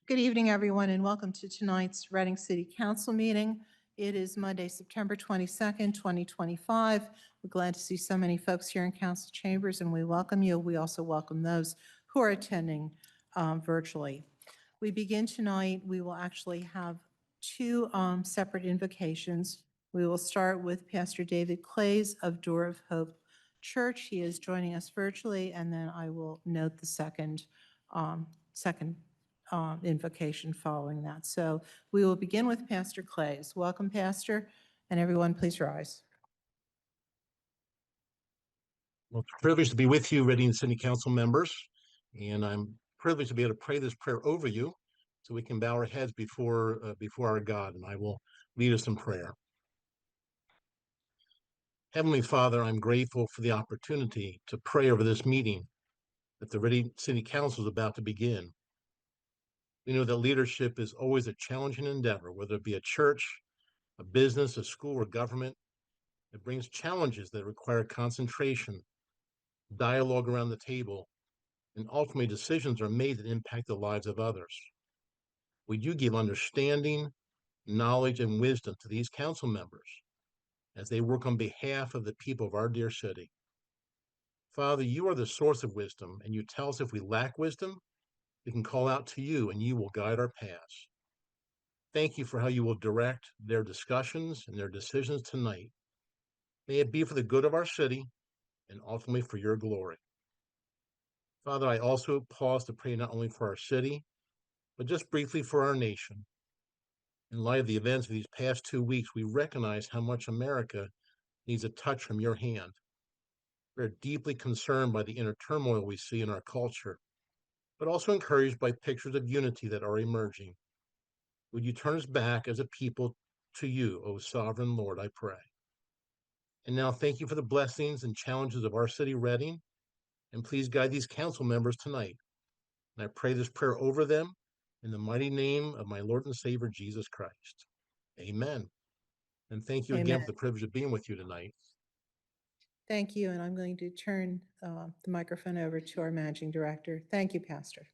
Good evening, everyone, and welcome to tonight's Reading City Council meeting. It is Monday, September 22nd, 2025. We're glad to see so many folks here in council chambers, and we welcome you. We also welcome those who are attending virtually. We begin tonight. We will actually have two separate invocations. We will start with Pastor David Clays of Door of Hope Church. He is joining us virtually, and then I will note the second invocation following that. So we will begin with Pastor Clays. Welcome, Pastor, and everyone please rise. Well, it's a privilege to be with you, Reading City Council members, and I'm privileged to be able to pray this prayer over you so we can bow our heads before our God, and I will lead us in prayer. Heavenly Father, I'm grateful for the opportunity to pray over this meeting that the Reading City Council is about to begin. We know that leadership is always a challenging endeavor, whether it be a church, a business, a school, or government. It brings challenges that require concentration, dialogue around the table, and ultimately decisions are made that impact the lives of others. Would you give understanding, knowledge, and wisdom to these council members as they work on behalf of the people of our dear city? Father, you are the source of wisdom, and you tell us if we lack wisdom, we can call out to you and you will guide our paths. Thank you for how you will direct their discussions and their decisions tonight. May it be for the good of our city and ultimately for your glory. Father, I also pause to pray not only for our city, but just briefly for our nation. In light of the events of these past 2 weeks, we recognize how much America needs a touch from your hand. We are deeply concerned by the inner turmoil we see in our culture, but also encouraged by pictures of unity that are emerging. Would you turn us back as a people to you, O sovereign Lord, I pray. And now thank you for the blessings and challenges of our city, Reading, and please guide these council members tonight. And I pray this prayer over them in the mighty name of my Lord and Savior, Jesus Christ. Amen. And thank you again for the privilege of being with you tonight. Thank you, and I'm going to turn the microphone over to our managing director. Thank you, Pastor.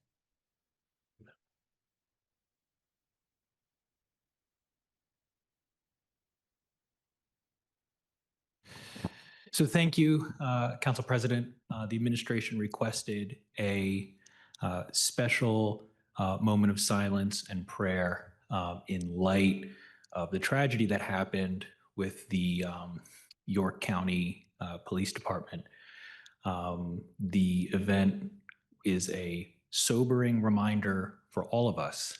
So thank you, Council President. The administration requested a special moment of silence and prayer in light of the tragedy that happened with the York County Police Department. The event is a sobering reminder for all of us,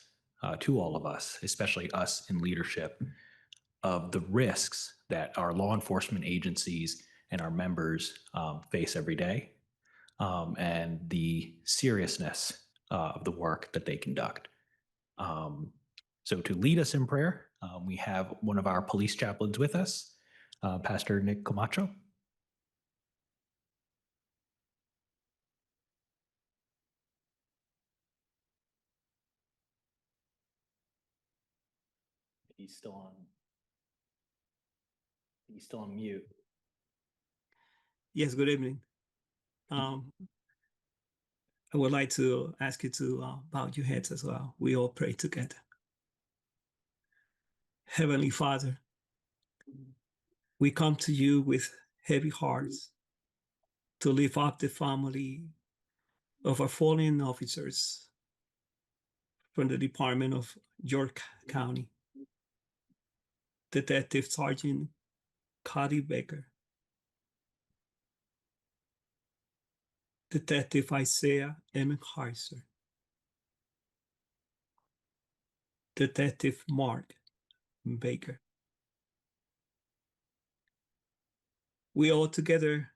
to all of us, especially us in leadership, of the risks that our law enforcement agencies and our members face every day, and the seriousness of the work that they conduct. So to lead us in prayer, we have one of our police chaplains with us, Pastor Nick Camacho. He's still on mute. Yes, good evening. I would like to ask you to bow your heads as well. We all pray together. Heavenly Father, we come to you with heavy hearts to lift up the family of our fallen officers from the Department of York County, Detective Sergeant Cody Baker, Detective Isaiah Emmenheiser, Detective Mark Baker. We all together,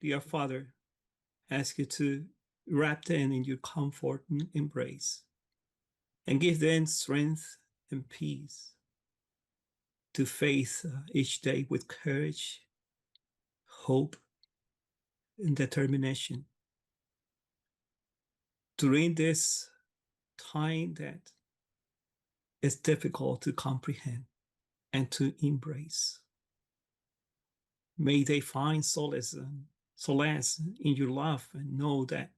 dear Father, ask you to wrap them in your comforting embrace and give them strength and peace to face each day with courage, hope, and determination. During this time that is difficult to comprehend and to embrace, may they find solace in your love and know that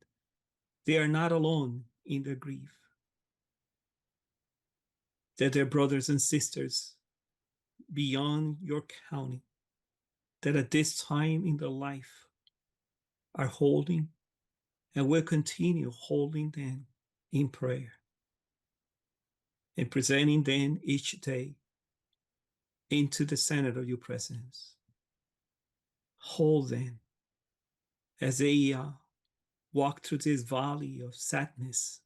they are not alone in their grief. that their brothers and sisters beyond your county that at this time in their life are holding and will continue holding them in prayer and presenting them each day into the center of your presence. Hold them as they walk through this valley of sadness,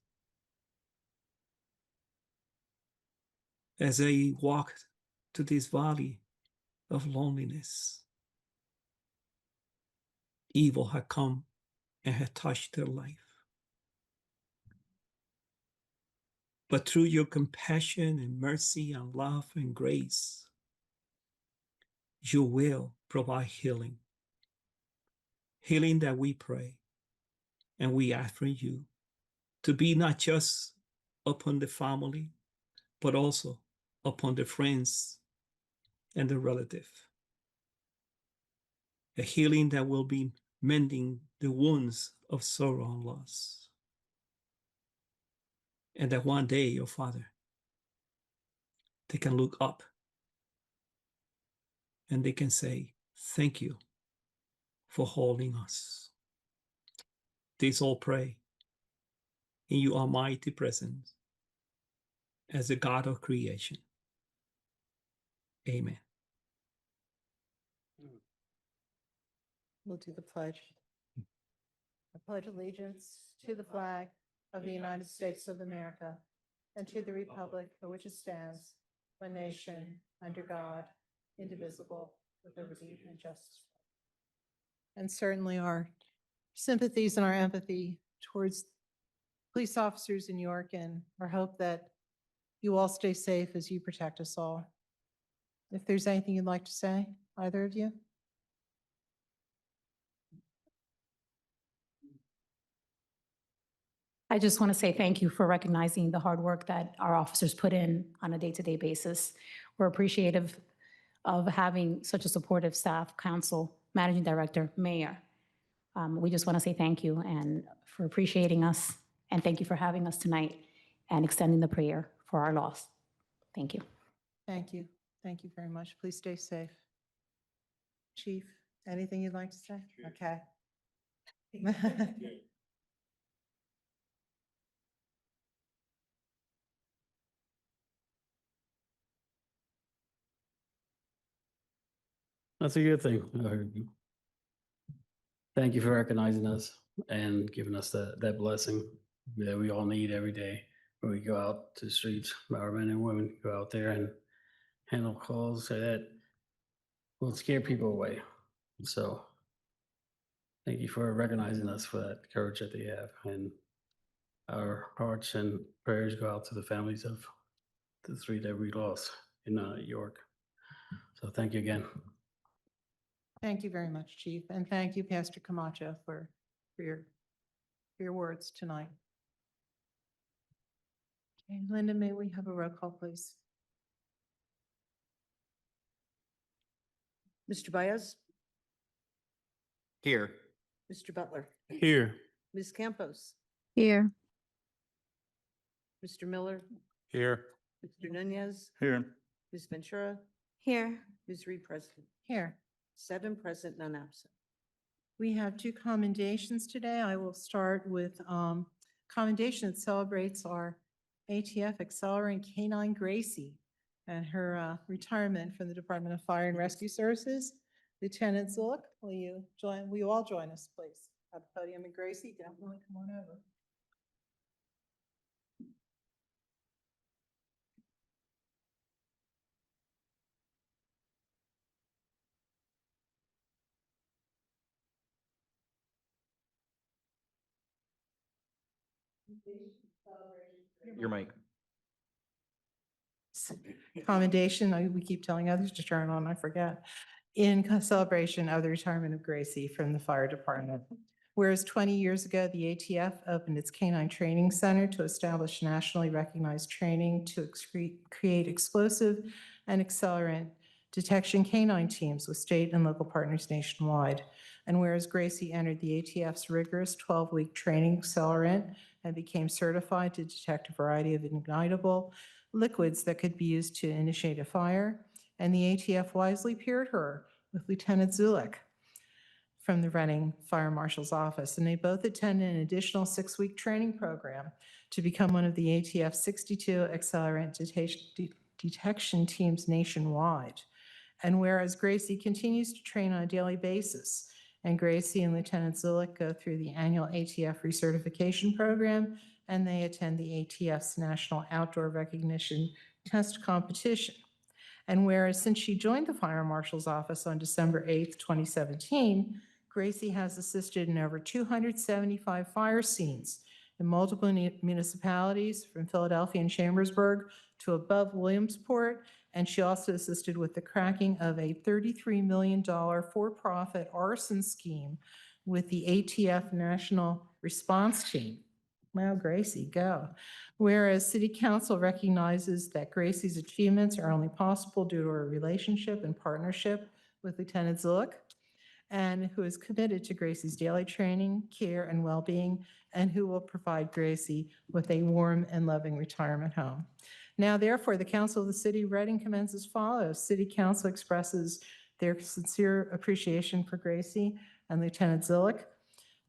as they walk to this valley of loneliness. Evil had come and had touched their life. But through your compassion and mercy and love and grace, you will provide healing. Healing that we pray and we ask for you to be not just upon the family, but also upon the friends and the relative. A healing that will be mending the wounds of sorrow and loss. And that one day, oh Father, they can look up and they can say, thank you for holding us. This all pray in your almighty presence as the God of creation. Amen. We'll do the pledge. I pledge allegiance to the flag of the United States of America and to the republic for which it stands, one nation, under God, indivisible, with liberty and justice. And certainly our sympathies and our empathy towards police officers in York, and our hope that you all stay safe as you protect us all. If there's anything you'd like to say, either of you? I just want to say thank you for recognizing the hard work that our officers put in on a day-to-day basis. We're appreciative of having such a supportive staff, council, managing director, mayor. We just want to say thank you and for appreciating us, and thank you for having us tonight and extending the prayer for our loss. Thank you. Thank you. Thank you very much. Please stay safe. Chief, anything you'd like to say? Okay. That's a good thing. Thank you for recognizing us and giving us that blessing that we all need every day when we go out to the streets. Our men and women go out there and handle calls that will scare people away. So thank you for recognizing us for that courage that they have. And our hearts and prayers go out to the families of the three that we lost in York. So thank you again. Thank you very much, Chief, and thank you, Pastor Camacho, for your words tonight. Okay, Linda, may we have a roll call, please? Mr. Baez, Here. Mr. Butler, Here. Ms. Campos, Here. Mr. Miller, Here. Mr. Nunez, Here. Ms. Ventura, Here. Ms. Reed present. Here. 7 present, none absent. We have 2 commendations today. I will start with commendation that celebrates our ATF Accelerant Canine Gracie and her retirement from the Department of Fire and Rescue Services. Lieutenant Zulik, will you all join us, please, at the podium? And Gracie, definitely come on over. Your mic. Commendation, we keep telling others to turn on, I forget. In celebration of the retirement of Gracie from the fire department. Whereas 20 years ago, the ATF opened its Canine Training Center to establish nationally recognized training to create explosive and accelerant detection canine teams with state and local partners nationwide. And whereas Gracie entered the ATF's rigorous 12-week training accelerant and became certified to detect a variety of ignitable liquids that could be used to initiate a fire, and the ATF wisely paired her with Lieutenant Zulik from the Reading Fire Marshal's office, and they both attended an additional 6-week training program to become one of the ATF 62 accelerant detection teams nationwide. And whereas Gracie continues to train on a daily basis, and Gracie and Lieutenant Zulik go through the annual ATF recertification program, and they attend the ATF's National Outdoor Recognition Test Competition. And whereas since she joined the Fire Marshal's office on December 8th, 2017, Gracie has assisted in over 275 fire scenes in multiple municipalities from Philadelphia and Chambersburg to above Williamsport, and she also assisted with the cracking of a $33 million for-profit arson scheme with the ATF National Response Team. Wow, Gracie, go. Whereas City Council recognizes that Gracie's achievements are only possible due to her relationship and partnership with Lieutenant Zulik, and who is committed to Gracie's daily training, care, and well-being, and who will provide Gracie with a warm and loving retirement home. Now, therefore, the Council of the City of Reading commends as follows. City Council expresses their sincere appreciation for Gracie and Lieutenant Zulik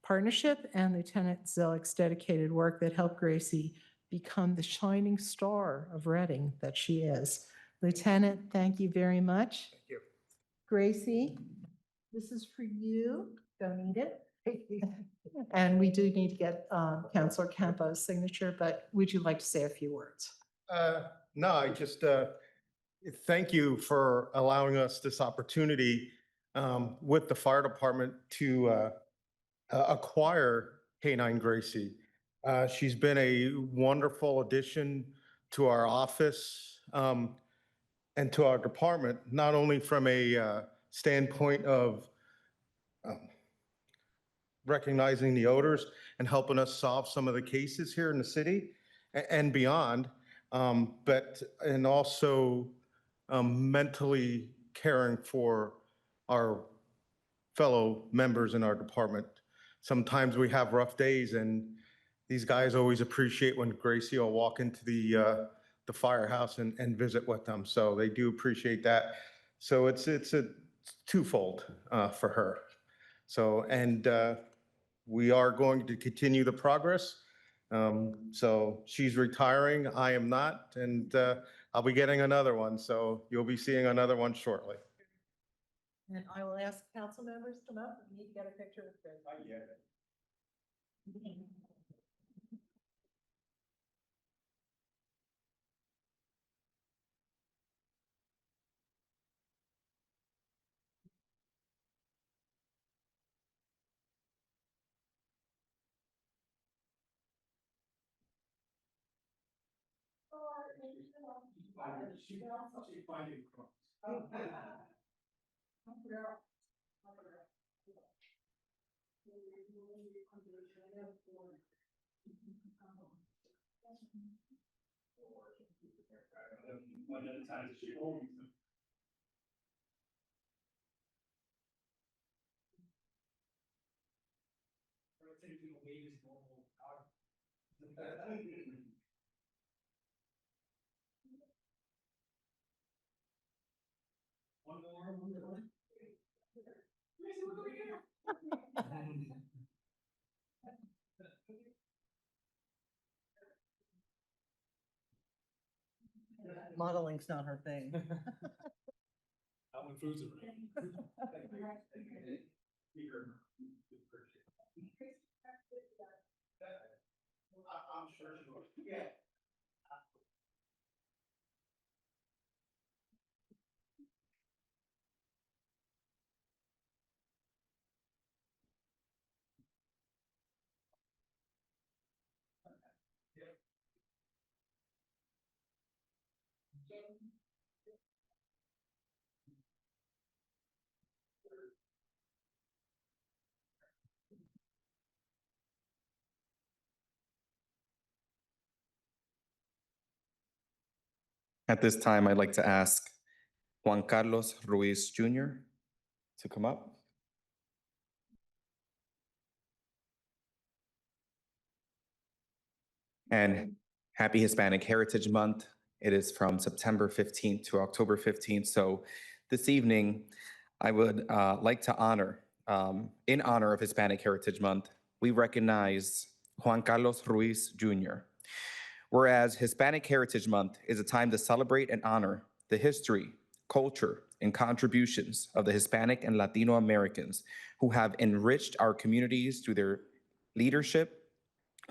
partnership and Lieutenant Zulik's dedicated work that helped Gracie become the shining star of Reading that she is. Lieutenant, thank you very much. Thank you. Gracie, this is for you. Don't need it. And we do need to get Councilor Campo's signature, but would you like to say a few words? No, I just thank you for allowing us this opportunity with the fire department to acquire K9 Gracie. She's been a wonderful addition to our office and to our department, not only from a standpoint of recognizing the odors and helping us solve some of the cases here in the city and beyond, but and also mentally caring for our fellow members in our department. Sometimes we have rough days, and these guys always appreciate when Gracie will walk into the firehouse and visit with them. So they do appreciate that. So it's a twofold for her. So and we are going to continue the progress. So she's retiring, I am not, and I'll be getting another one. So you'll be seeing another one shortly. And I will ask council members to come up. We need to get a picture with Gracie. Modeling's not her thing. I'm sure she will. Yeah. At this time, I'd like to ask Juan Carlos Ruiz Jr. to come up. And happy Hispanic Heritage Month. It is from September 15th to October 15th. So this evening, I would like to honor, in honor of Hispanic Heritage Month, we recognize Juan Carlos Ruiz Jr. Whereas Hispanic Heritage Month is a time to celebrate and honor the history, culture, and contributions of the Hispanic and Latino Americans who have enriched our communities through their leadership,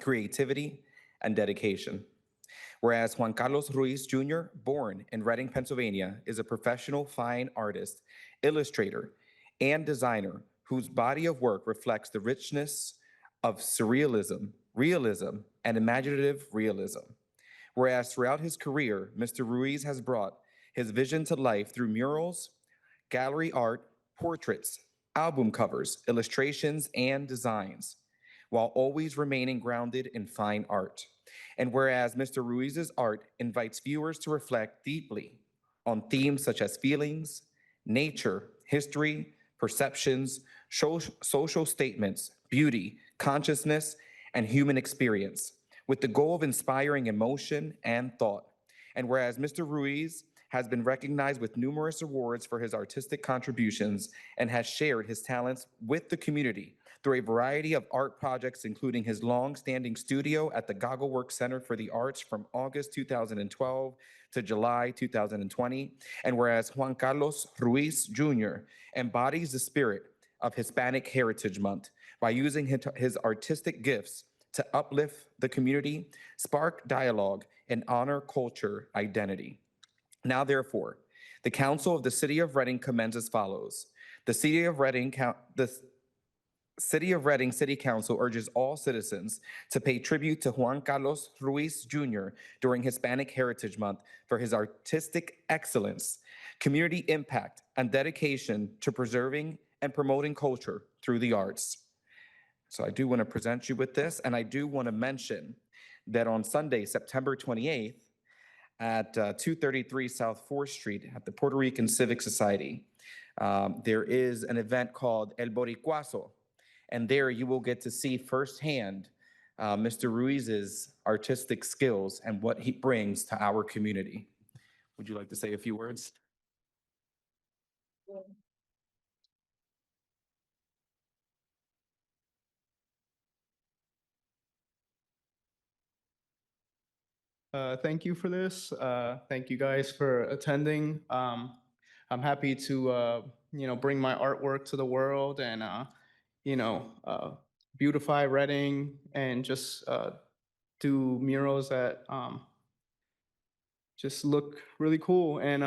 creativity, and dedication. Whereas Juan Carlos Ruiz Jr., born in Reading, Pennsylvania, is a professional fine artist, illustrator, and designer whose body of work reflects the richness of surrealism, realism, and imaginative realism. Whereas throughout his career, Mr. Ruiz has brought his vision to life through murals, gallery art, portraits, album covers, illustrations, and designs, while always remaining grounded in fine art. And whereas Mr. Ruiz's art invites viewers to reflect deeply on themes such as feelings, nature, history, perceptions, social statements, beauty, consciousness, and human experience, with the goal of inspiring emotion and thought. And whereas Mr. Ruiz has been recognized with numerous awards for his artistic contributions and has shared his talents with the community through a variety of art projects, including his long-standing studio at the Goggleworks Center for the Arts from August 2012 to July 2020. And whereas Juan Carlos Ruiz Jr. embodies the spirit of Hispanic Heritage Month by using his artistic gifts to uplift the community, spark dialogue, and honor culture identity. Now, therefore, the Council of the City of Reading commends as follows. The City of Reading City Council urges all citizens to pay tribute to Juan Carlos Ruiz Jr. during Hispanic Heritage Month for his artistic excellence, community impact, and dedication to preserving and promoting culture through the arts. So I do want to present you with this, and I do want to mention that on Sunday, September 28th, at 233 South 4th Street at the Puerto Rican Civic Society, there is an event called El Boricuazo, and there you will get to see firsthand Mr. Ruiz's artistic skills and what he brings to our community. Would you like to say a few words? Thank you for this. Thank you guys for attending. I'm happy to, bring my artwork to the world and, beautify Reading and just do murals that just look really cool and,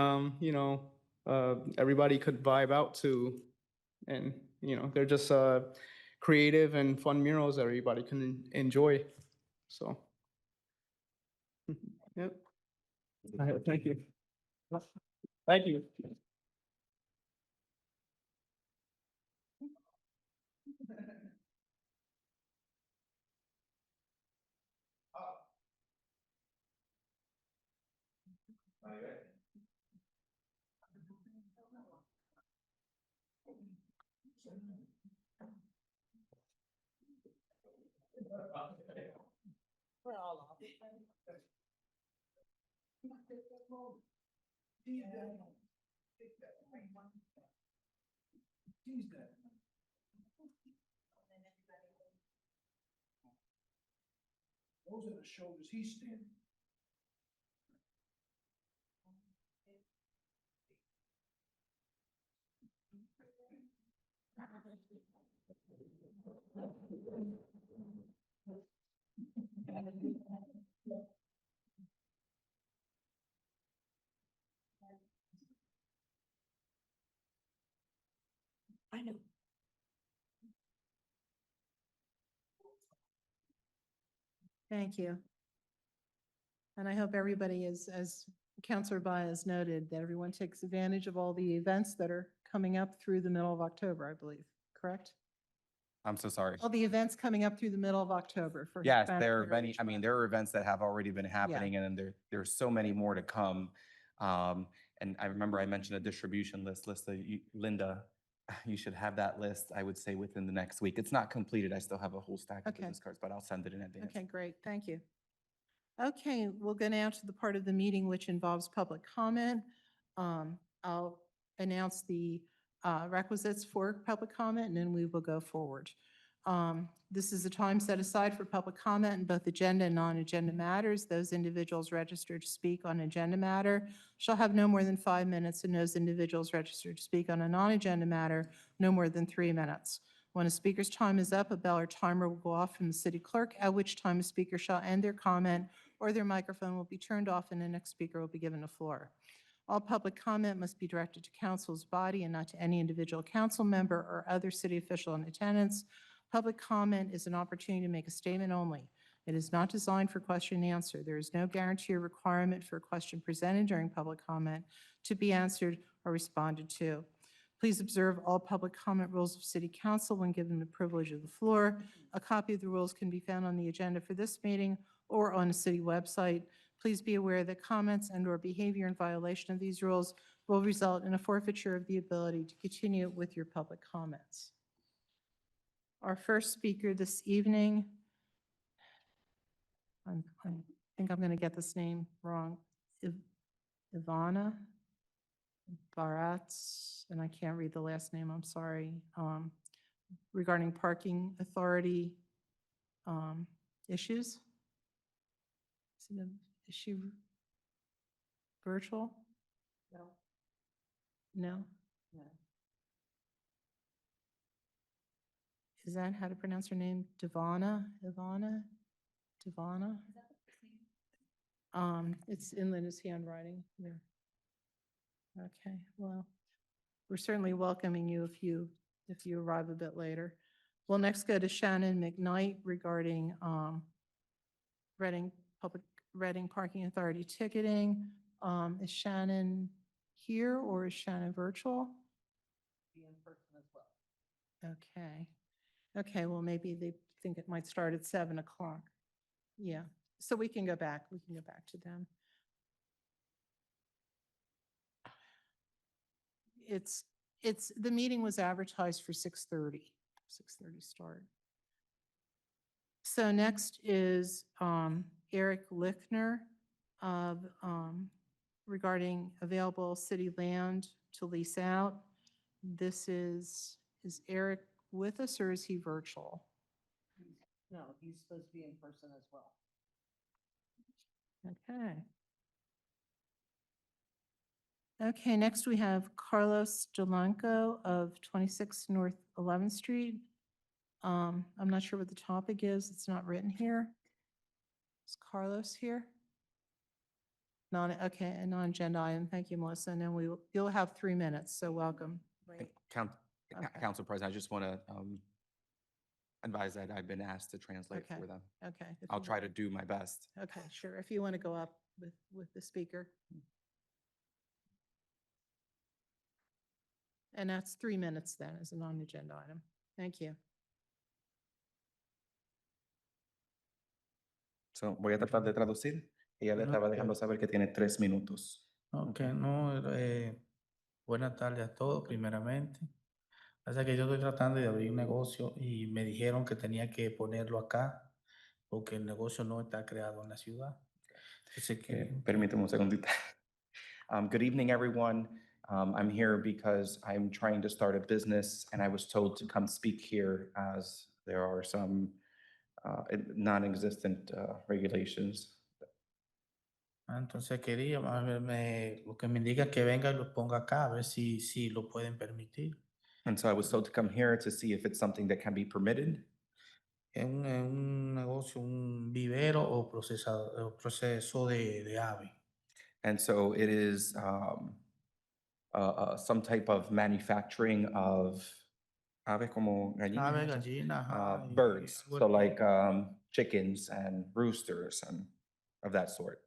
everybody could vibe out to. And, they're just creative and fun murals that everybody can enjoy. So. Yep. Thank you. Thank you. We're all off. Those are the shoulders he's standing. I know. Thank you. And I hope everybody is, as Councilor Baez noted, that everyone takes advantage of all the events that are coming up through the middle of October, I believe, correct? I'm so sorry. All the events coming up through the middle of October for. Yes, Hispanic there are many, Heritage I mean, Month. there are events that have already been happening and then there's so many more to come. And I remember I mentioned a distribution list, Linda, you should have that list, I would say within the next week. It's not completed. I still have a whole stack of Okay. business cards, but I'll send it in advance. Okay, great. Thank you. Okay, we'll go now to the part of the meeting which involves public comment. I'll announce the requisites for public comment, and then we will go forward. This is a time set aside for public comment in both agenda and non-agenda matters. Those individuals registered to speak on agenda matter shall have no more than 5 minutes, and those individuals registered to speak on a non-agenda matter, no more than 3 minutes. When a speaker's time is up, a bell or timer will go off from the city clerk, at which time a speaker shall end their comment or their microphone will be turned off and the next speaker will be given the floor. All public comment must be directed to council's body and not to any individual council member or other city official in attendance. Public comment is an opportunity to make a statement only. It is not designed for question and answer. There is no guarantee or requirement for a question presented during public comment to be answered or responded to. Please observe all public comment rules of City Council when given the privilege of the floor. A copy of the rules can be found on the agenda for this meeting or on the city website. Please be aware that comments and/or behavior in violation of these rules will result in a forfeiture of the ability to continue with your public comments. Our first speaker this evening, I think I'm going to get this name wrong, Ivana Baratz, and I can't read the last name, I'm sorry, regarding parking authority issues. Is she virtual? No. No? No. Is that how to pronounce her name? Ivana? It's in Linda's handwriting. Yeah. Okay, well, we're certainly welcoming you if you arrive a bit later. We'll next go to Shannon McKnight regarding Reading Parking Authority ticketing. Is Shannon here or is Shannon virtual? Be in person as well. Okay. Okay, well, maybe they think it might start at 7 o'clock. Yeah, so we can go back to them. The meeting was advertised for 6:30 start. So next is Eric Lichtner of, regarding available city land to lease out. This is Eric with us or is he virtual? No, he's supposed to be in person as well. Okay. Okay, next we have Carlos Delanco of 26 North 11th Street. I'm not sure what the topic is. It's not written here. Is Carlos here? Okay, a non-agenda item. Thank you, Melissa. And then you'll have 3 minutes, so welcome. Okay. Council President, I just want to advise that I've been asked to translate Okay. for them. Okay. if I'll you try want. to do my best. Okay, sure. If you want to go up with the speaker. And that's 3 minutes then as a non-agenda item. Thank you. So, voy a tratar de traducir. Ella le estaba dejando saber que tiene 3 minutos. Ok, no, buenas tardes a todos, primeramente. Pasa que yo estoy tratando de abrir un negocio y me dijeron que tenía que ponerlo acá porque el negocio no está creado en la ciudad. Entonces, Permíteme un segundito. Good evening, everyone. I'm here because I'm trying to start a business and I was told to come speak here as there are some non-existent regulations. Entonces quería, lo que me indica que venga y lo ponga acá, a ver si lo pueden permitir. And so I was told to come here to see if it's something that can be permitted. Es un negocio, un vivero o proceso de ave. And so it is some type of manufacturing of ave como gallina? Ave, gallina, ajá, y Birds, algo so así. like chickens and roosters and of that sort.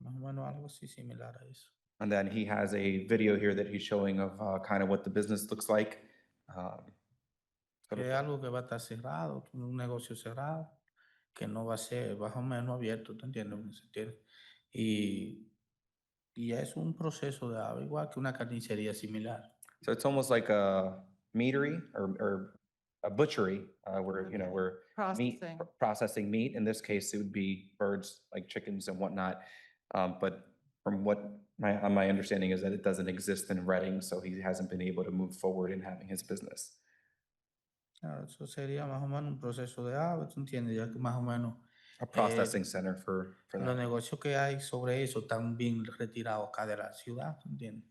Más o menos algo así similar a eso. And then he has a video here that he's showing of kind of what the business looks like. Que es algo que va a estar cerrado, un negocio cerrado, que no va a ser más o menos abierto, ¿te entiendes? ¿Se entiende? Y es un proceso de ave, igual que una carnicería similar. So it's almost like a meadery or a butchery, where, you know, Okay. we're meat, Processing. processing meat. In this case, it would be birds like chickens and whatnot. But from what my understanding is that it doesn't exist in Reading, so he hasn't been able to move forward in having his business. Claro, eso sería más o menos un proceso de agua, ¿tú entiendes? Ya que más o menos A processing center for los that. negocios que hay sobre eso están bien retirados acá de la ciudad, ¿tú entiendes?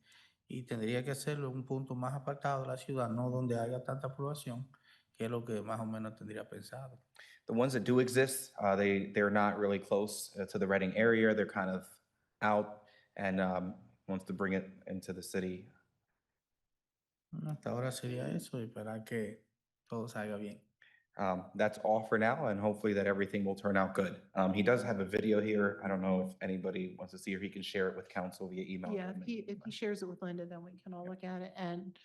Y tendría que hacerlo en un punto más apartado de la ciudad, no donde haya tanta población, que es lo que más o menos tendría pensado. The ones that do exist, they're not really close to the Reading area. They're kind of out and wants to bring it into the city. Hasta ahora sería eso y esperar que todo salga bien. That's all for now, and hopefully that everything will turn out good. He does have a video here. I don't know if anybody wants to see, or he can share it with council via email. Yeah, if he shares it with Linda, then we can all look at it. And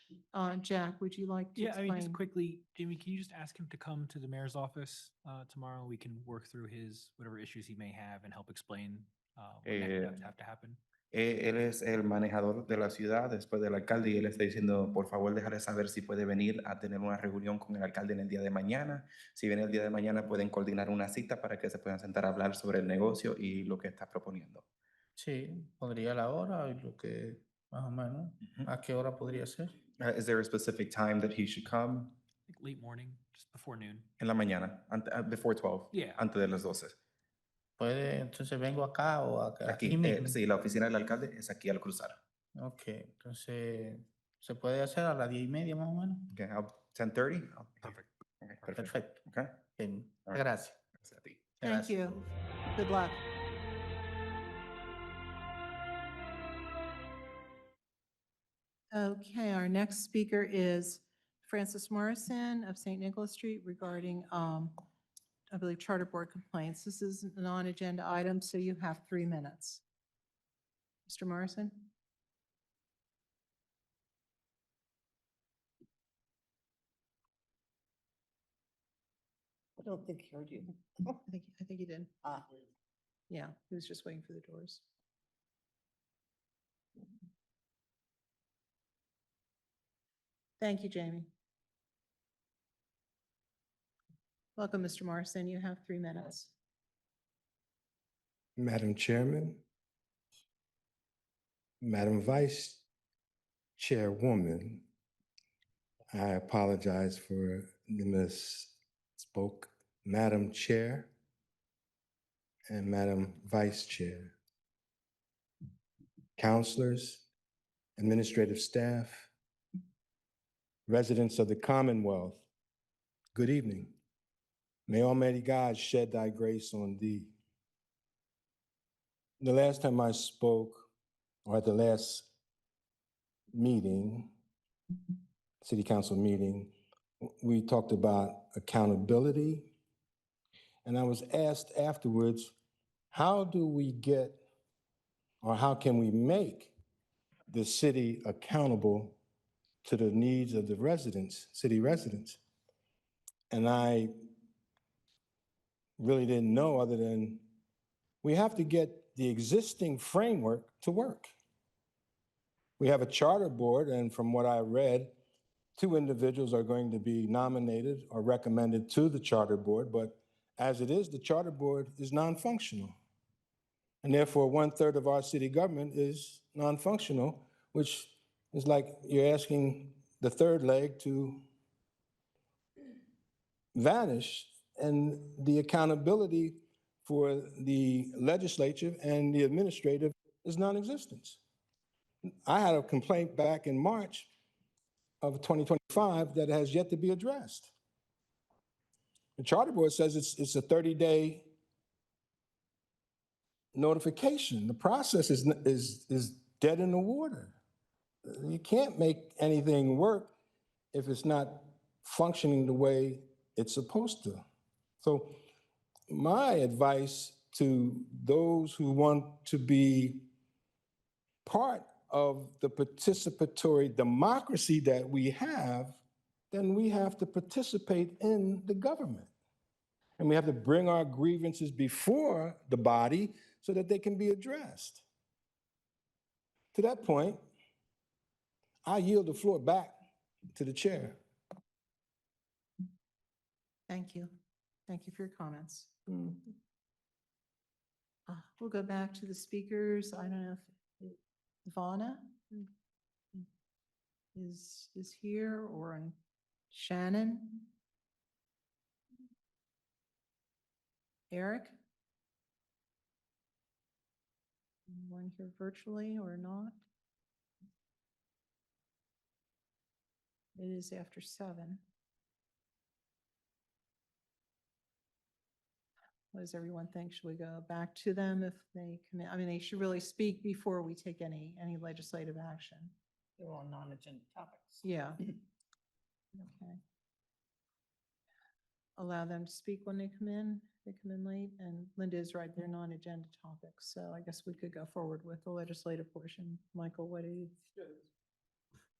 Jack, would you like to Yeah, I mean, just explain? quickly, Jamie, can you just ask him to come to the mayor's office tomorrow? We can work through his, whatever issues he may have and help explain what next steps have to happen. Él es el manejador de la ciudad después del alcalde y él está diciendo, por favor, déjale saber si puede venir a tener una reunión con el alcalde en el día de mañana. Si viene el día de mañana, pueden coordinar una cita para que se puedan sentar a hablar sobre el negocio y lo que está proponiendo. Sí, podría la hora y lo que más o menos, ¿a qué hora podría ser? Is there a specific time that he should come? Like late morning, just before noon. En la mañana, before 12, Yeah. antes de las 12. Puede, entonces vengo acá o acá, Aquí, aquí mismo. sí, la oficina del alcalde es aquí al cruzar. Ok, entonces se puede hacer a las 10:30 más o menos. Okay, 10:30? Perfect. Okay, perfect. Perfecto. Okay. Bien, All right. gracias. Gracias a ti. Thank Gracias. you. Good luck. Okay, our next speaker is Francis Morrison of St. Nicholas Street regarding, I believe, charter board complaints. This is a non-agenda item, so you have 3 minutes. Mr. Morrison? I don't think he heard you. I think he did. Ah, Yeah, he was just waiting for the doors. Thank you, Jamie. Welcome, Mr. Morrison. You have 3 minutes. Madam Chairman, Madam Vice Chairwoman, I apologize for the misspoke. Madam Chair and Madam Vice Chair, counselors, administrative staff, residents of the Commonwealth, good evening. May Almighty God shed thy grace on thee. The last time I spoke, or at the last meeting, city council meeting, we talked about accountability. And I was asked afterwards, how do we get, or how can we make the city accountable to the needs of the residents, city residents? And I really didn't know, other than we have to get the existing framework to work. We have a charter board, and from what I read, 2 individuals are going to be nominated or recommended to the charter board, but as it is, the charter board is non-functional. And therefore, 1/3 of our city government is non-functional, which is like you're asking the third leg to vanish, and the accountability for the legislature and the administrative is non-existent. I had a complaint back in March of 2025 that has yet to be addressed. The charter board says it's a 30-day notification. The process is dead in the water. You can't make anything work if it's not functioning the way it's supposed to. So my advice to those who want to be part of the participatory democracy that we have, then we have to participate in the government. And we have to bring our grievances before the body so that they can be addressed. To that point, I yield the floor back to the chair. Thank you. Thank you for your comments. We'll go back to the speakers. I don't know if Ivana is here or Shannon. Eric? Anyone here virtually or not? It is after 7. What does everyone think? Should we go back to them if they come in? I mean, they should really speak before we take any legislative action. They're all non-agenda topics. Yeah. Okay. Allow them to speak when they come in. They come in late, and Linda is right, they're non-agenda topics. So I guess we could go forward with the legislative portion. Michael, what do you?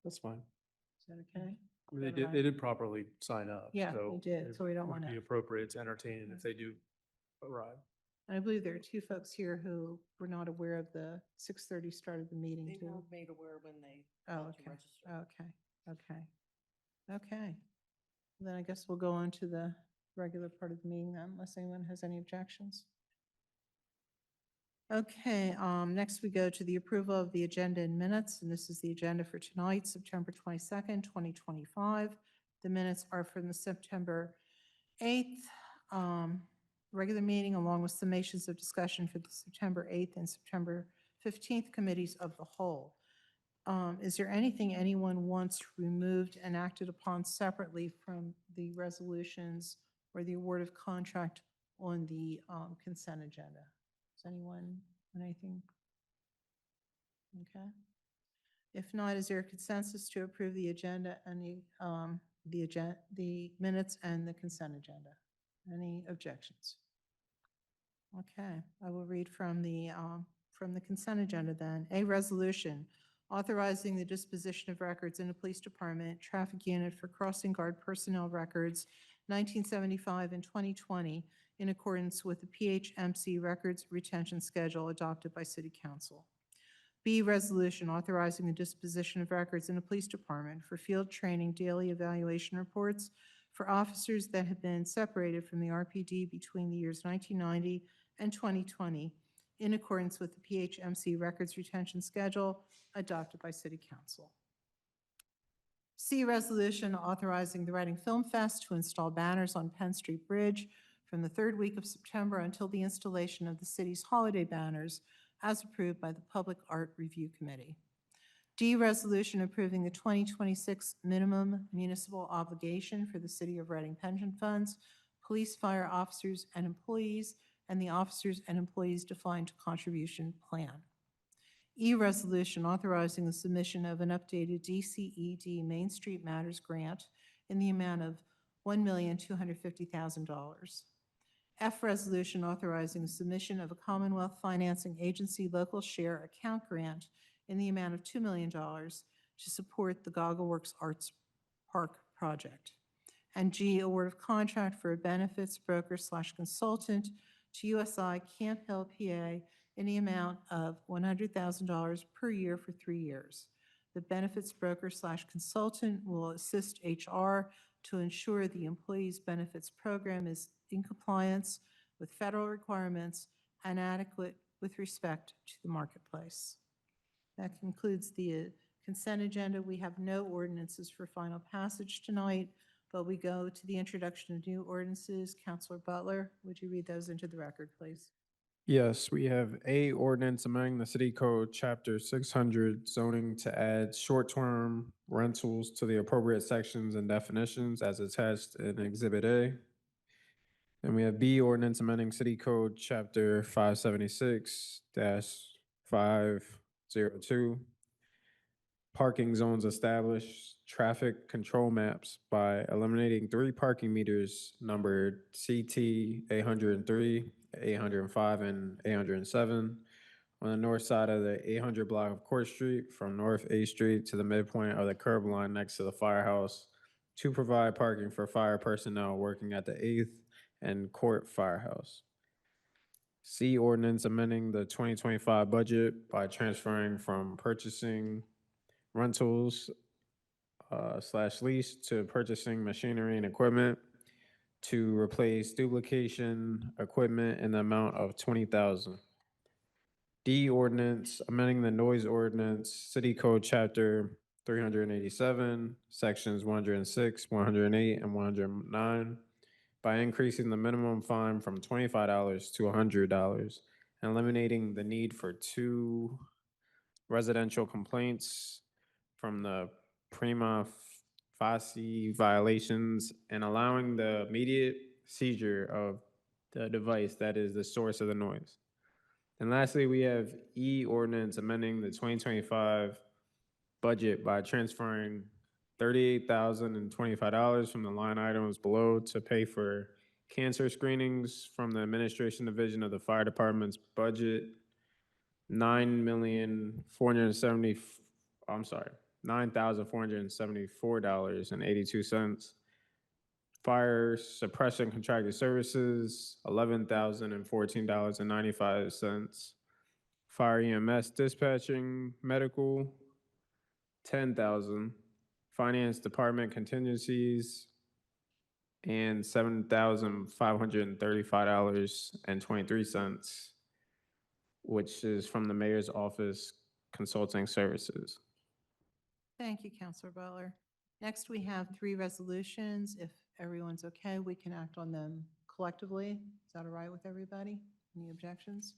That's fine. Is that okay? I mean, they did properly sign up. Yeah, so they did, it so we don't would wanna- Be appropriate to entertain it if they do arrive. I believe there are 2 folks here who were not aware of the 6:30 start of the meeting They were too. made aware when they Oh, went to okay. register. Okay. Then I guess we'll go on to the regular part of the meeting then, unless anyone has any objections. Okay, next we go to the approval of the agenda and minutes, and this is the agenda for tonight, September 22nd, 2025. The minutes are from the September 8th regular meeting, along with summations of discussion for the September 8th and September 15th committees of the whole. Is there anything anyone wants removed and acted upon separately from the resolutions or the award of contract on the consent agenda? Does anyone want anything? Okay. If not, is there a consensus to approve the agenda and the minutes and the consent agenda? Any objections? Okay, I will read from the consent agenda then. A resolution authorizing the disposition of records in the police department, traffic unit for crossing guard personnel records, 1975 and 2020, in accordance with the PHMC records retention schedule adopted by City Council. B, resolution authorizing the disposition of records in the police department for field training daily evaluation reports for officers that have been separated from the RPD between the years 1990 and 2020, in accordance with the PHMC records retention schedule adopted by City Council. C, resolution authorizing the Reading Film Fest to install banners on Penn Street Bridge from the 3rd week of September until the installation of the city's holiday banners as approved by the Public Art Review Committee. D, resolution approving the 2026 minimum municipal obligation for the City of Reading pension funds, police, fire officers, and employees, and the officers and employees defined contribution plan. E, resolution authorizing the submission of an updated DCED Main Street Matters grant in the amount of $1,250,000. F, resolution authorizing the submission of a Commonwealth Financing Agency local share account grant in the amount of $2 million to support the GoggleWorks Arts Park project. And G, award of contract for a benefits broker/consultant to USI Camp Hill, PA, in the amount of $100,000 per year for 3 years. The benefits broker/consultant will assist HR to ensure the employee's benefits program is in compliance with federal requirements and adequate with respect to the marketplace. That concludes the consent agenda. We have no ordinances for final passage tonight, but we go to the introduction of new ordinances. Councilor Butler, would you read those into the record, please? Yes, we have a ordinance amending the city code, chapter 600, zoning to add short-term rentals to the appropriate sections and definitions as attached in Exhibit A. And we have B, ordinance amending city code, chapter 576-502, parking zones established, traffic control maps by eliminating 3 parking meters numbered CT 803, 805, and 807 on the north side of the 800 block of Court Street from North 8th Street to the midpoint of the curb line next to the firehouse to provide parking for fire personnel working at the 8th and Court Firehouse. C, ordinance amending the 2025 budget by transferring from purchasing rentals /lease to purchasing machinery and equipment to replace duplication equipment in the amount of 20,000. D ordinance, amending the noise ordinance, City Code Chapter 387, Sections 106, 108, and 109 by increasing the minimum fine from $25 to $100 and eliminating the need for 2 residential complaints from the prima facie violations and allowing the immediate seizure of the device that is the source of the noise. And lastly, we have E ordinance amending the 2025 budget by transferring $38,025 from the line items below to pay for cancer screenings from the administration division of the fire department's budget. $9,474.82. Fire suppression contracted services, $11,014.95. Fire EMS dispatching medical, $10,000. Finance department contingencies, and $7,535.23, which is from the mayor's office consulting services. Thank you, Counselor Butler. Next, we have 3 resolutions. If everyone's okay, we can act on them collectively. Is that all right with everybody? Any objections?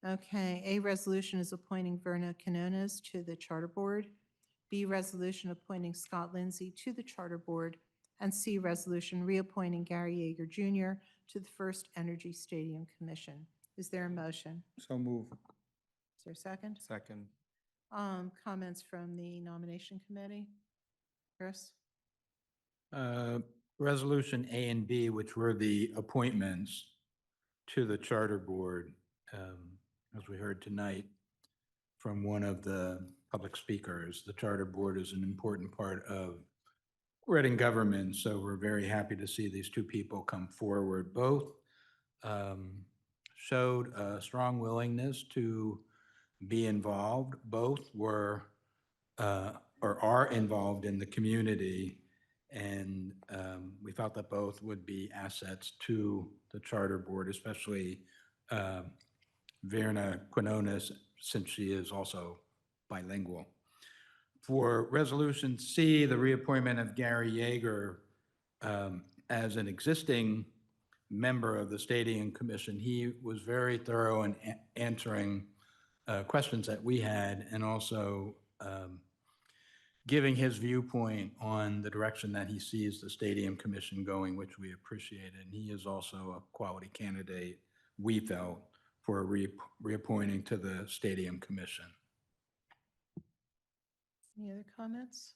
Okay, A resolution is appointing Verna Canones to the Charter Board. B resolution appointing Scott Lindsay to the Charter Board. And C resolution reappointing Gary Yeager Jr. to the First Energy Stadium Commission. Is there a motion? So move. Is there a second? Second. Comments from the nomination committee? Chris? Resolution A and B, which were the appointments to the Charter Board, as we heard tonight from one of the public speakers, the Charter Board is an important part of Reading government, so we're very happy to see these 2 people come forward. Both showed a strong willingness to be involved. Both were or are involved in the community, and we felt that both would be assets to the Charter Board, especially Verna Quinones, since she is also bilingual. For Resolution C, the reappointment of Gary Yeager as an existing member of the Stadium Commission, he was very thorough in answering questions that we had, and also giving his viewpoint on the direction that he sees the Stadium Commission going, which we appreciated. And he is also a quality candidate, we felt, for reappointing to the Stadium Commission. Any other comments?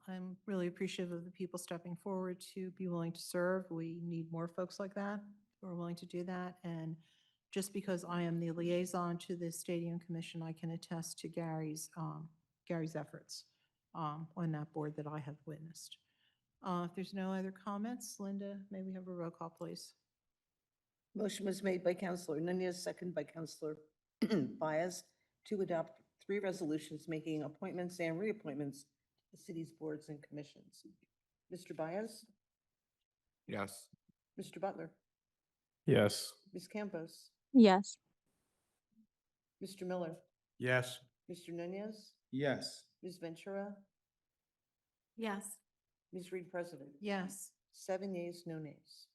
I'm really appreciative of the people stepping forward to be willing to serve. We need more folks like that who are willing to do that. And just because I am the liaison to the Stadium Commission, I can attest to Gary's efforts on that board that I have witnessed. If there's no other comments, Linda, may we have a roll call, please? Motion was made by Counselor Nunez, second by Counselor Baez, to adopt 3 resolutions making appointments and reappointments to the city's boards and commissions. Mr. Baez? Yes. Mr. Butler? Yes. Ms. Campos? Yes. Mr. Miller? Yes. Mr. Nunez? Yes. Ms. Ventura? Yes. Ms. Reed, President? Yes. 7 yeas, no nays.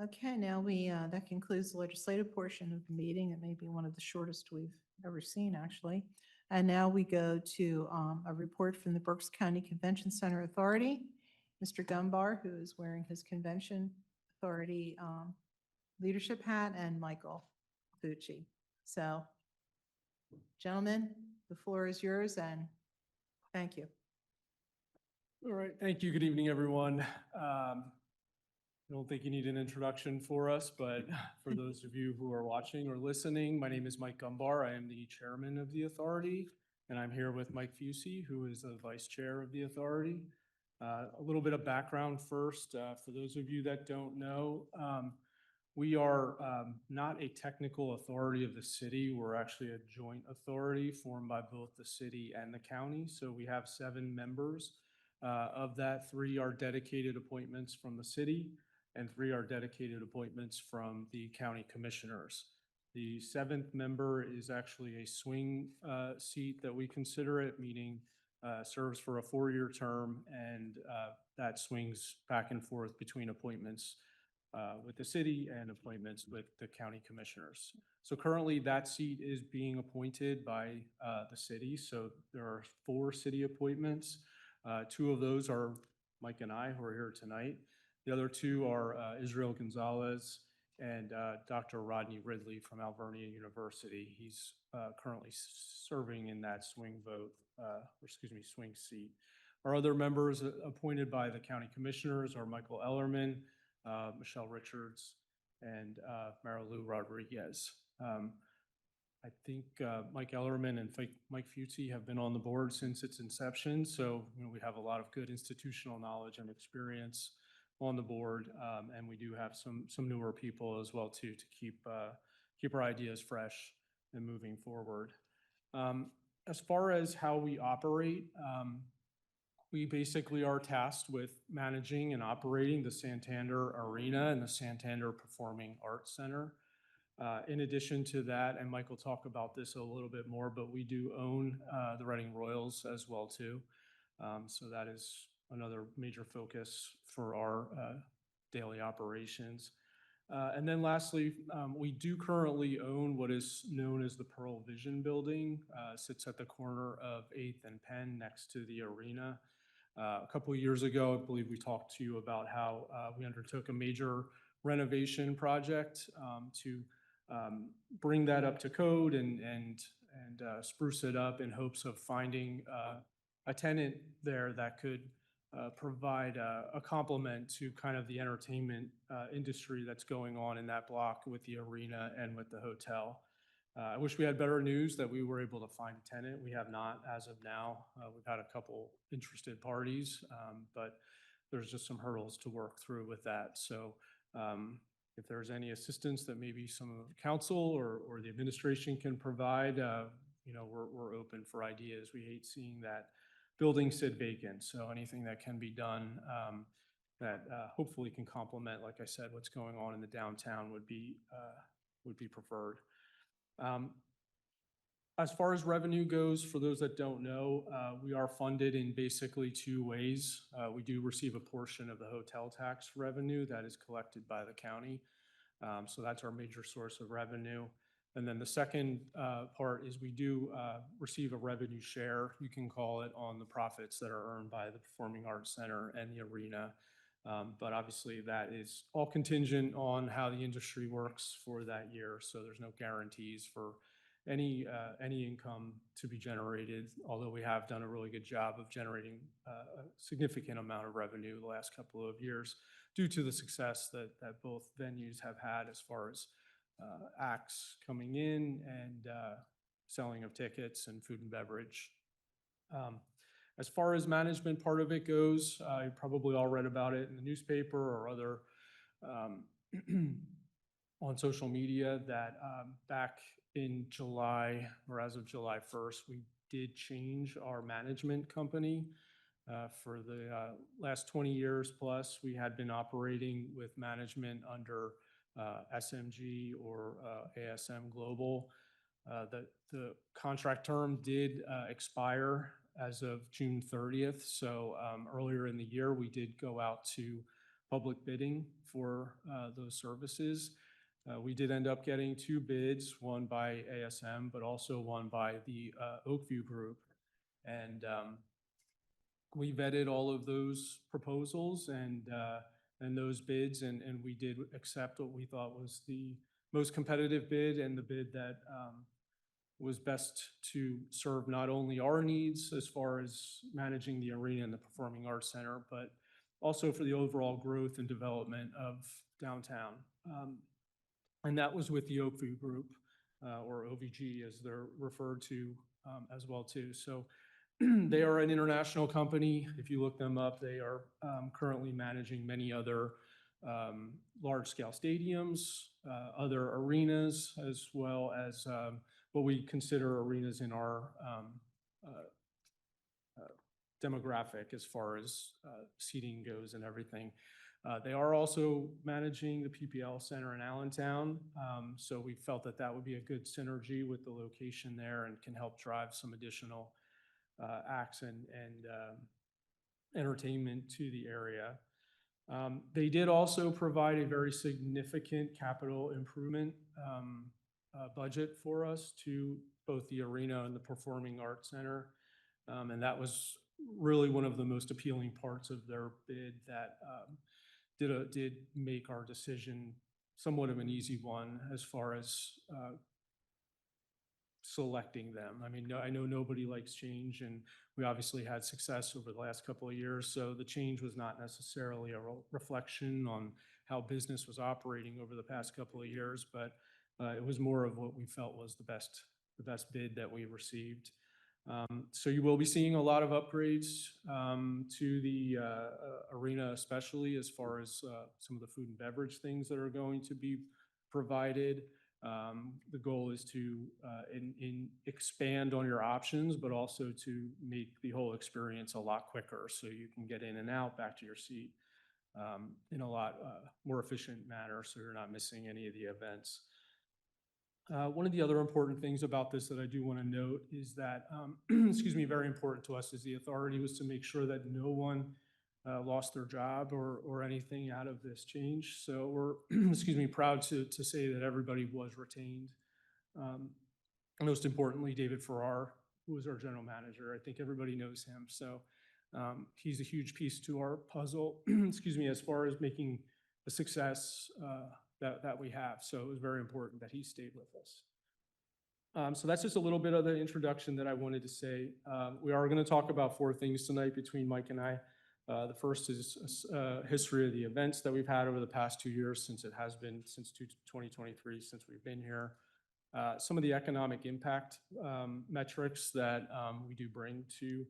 Okay, now that concludes the legislative portion of the meeting. It may be one of the shortest we've ever seen, actually. And now we go to a report from the Berks County Convention Center Authority. Mr. Dunbar, who is wearing his Convention Authority leadership hat, and Michael Fucci. So, gentlemen, the floor is yours, and thank you. All right, thank you. Good evening, everyone. I don't think you need an introduction for us, but for those of you who are watching or listening, my name is Mike Dunbar. I am the chairman of the authority, and I'm here with Mike Fucci, who is the vice chair of the authority. A little bit of background first, for those of you that don't know. We are not a technical authority of the city. We're actually a joint authority formed by both the city and the county. So we have 7 members Of that, 3 are dedicated appointments from the city and 3 are dedicated appointments from the county commissioners. The 7th member is actually a swing seat that we consider it, meaning serves for a 4-year term, and that swings back and forth between appointments with the city and appointments with the county commissioners. So currently that seat is being appointed by the city. So there are 4 city appointments. 2 of those are Mike and I who are here tonight. The other 2 are Israel Gonzalez and Dr. Rodney Ridley from Alvernia University. He's currently serving in that swing seat. Our other members appointed by the county commissioners are Michael Ellerman, Michelle Richards, and Marilu Rodriguez. I think Mike Ellerman and Mike Futsi have been on the board since its inception, so we have a lot of good institutional knowledge and experience on the board, and we do have some newer people as well too to keep our ideas fresh and moving forward. As far as how we operate, we basically are tasked with managing and operating the Santander Arena and the Santander Performing Arts Center. In addition to that, and Mike will talk about this a little bit more, but we do own the Reading Royals as well too. So that is another major focus for our daily operations. And then lastly, we do currently own what is known as the Pearl Vision Building. Sits at the corner of 8th and Penn next to the arena. A couple of years ago, I believe we talked to you about how we undertook a major renovation project to bring that up to code and spruce it up in hopes of finding a tenant there that could provide a complement to kind of the entertainment industry that's going on in that block with the arena and with the hotel. I wish we had better news that we were able to find a tenant. We have not as of now. We've had a couple interested parties, but there's just some hurdles to work through with that. So if there's any assistance that maybe some of the council or the administration can provide, we're open for ideas. We hate seeing that building sit vacant. So anything that can be done that hopefully can complement, like I said, what's going on in the downtown would be preferred. As far as revenue goes, for those that don't know, we are funded in basically 2 ways. We do receive a portion of the hotel tax revenue that is collected by the county. So that's our major source of revenue. And then the second part is we do receive a revenue share, you can call it, on the profits that are earned by the Performing Arts Center and the arena. But obviously that is all contingent on how the industry works for that year. So there's no guarantees for any income to be generated, although we have done a really good job of generating a significant amount of revenue the last couple of years due to the success that both venues have had as far as acts coming in and selling of tickets and food and beverage. As far as management part of it goes, you probably all read about it in the newspaper or other on social media that back in July, or as of July 1st, we did change our management company. For the last 20 years plus, we had been operating with management under SMG or ASM Global. The contract term did expire as of June 30th. So earlier in the year, we did go out to public bidding for those services. We did end up getting 2 bids, one by ASM, but also one by the Oakview Group. And we vetted all of those proposals and those bids, and we did accept what we thought was the most competitive bid and the bid that was best to serve not only our needs as far as managing the arena and the Performing Arts Center, but also for the overall growth and development of downtown. And that was with the Oakview Group, or OVG as they're referred to as well too. So they are an international company. If you look them up, they are currently managing many other large-scale stadiums, other arenas, as well as what we consider arenas in our demographic as far as seating goes and everything. They are also managing the PPL Center in Allentown, so we felt that that would be a good synergy with the location there and can help drive some additional acts and entertainment to the area. They did also provide a very significant capital improvement budget for us to both the arena and the Performing Arts Center. And that was really one of the most appealing parts of their bid that did make our decision somewhat of an easy one as far as selecting them. I mean, I know nobody likes change, and we obviously had success over the last couple of years, so the change was not necessarily a reflection on how business was operating over the past couple of years, but it was more of what we felt was the best bid that we received. So you will be seeing a lot of upgrades to the arena, especially as far as some of the food and beverage things that are going to be provided. The goal is to expand on your options, but also to make the whole experience a lot quicker so you can get in and out back to your seat in a lot more efficient manner so you're not missing any of the events. One of the other important things about this that I do want to note is that, excuse me, very important to us as the authority was to make sure that no one lost their job or anything out of this change. So we're, excuse me, proud to say that everybody was retained. Most importantly, David Farrar, who was our general manager. I think everybody knows him. So he's a huge piece to our puzzle, excuse me, as far as making the success that we have. So it was very important that he stayed with us. So that's just a little bit of the introduction that I wanted to say. We are going to talk about 4 things tonight between Mike and I. The first is history of the events that we've had over the past 2 years, since it has been since 2023, since we've been here. Some of the economic impact metrics that we do bring to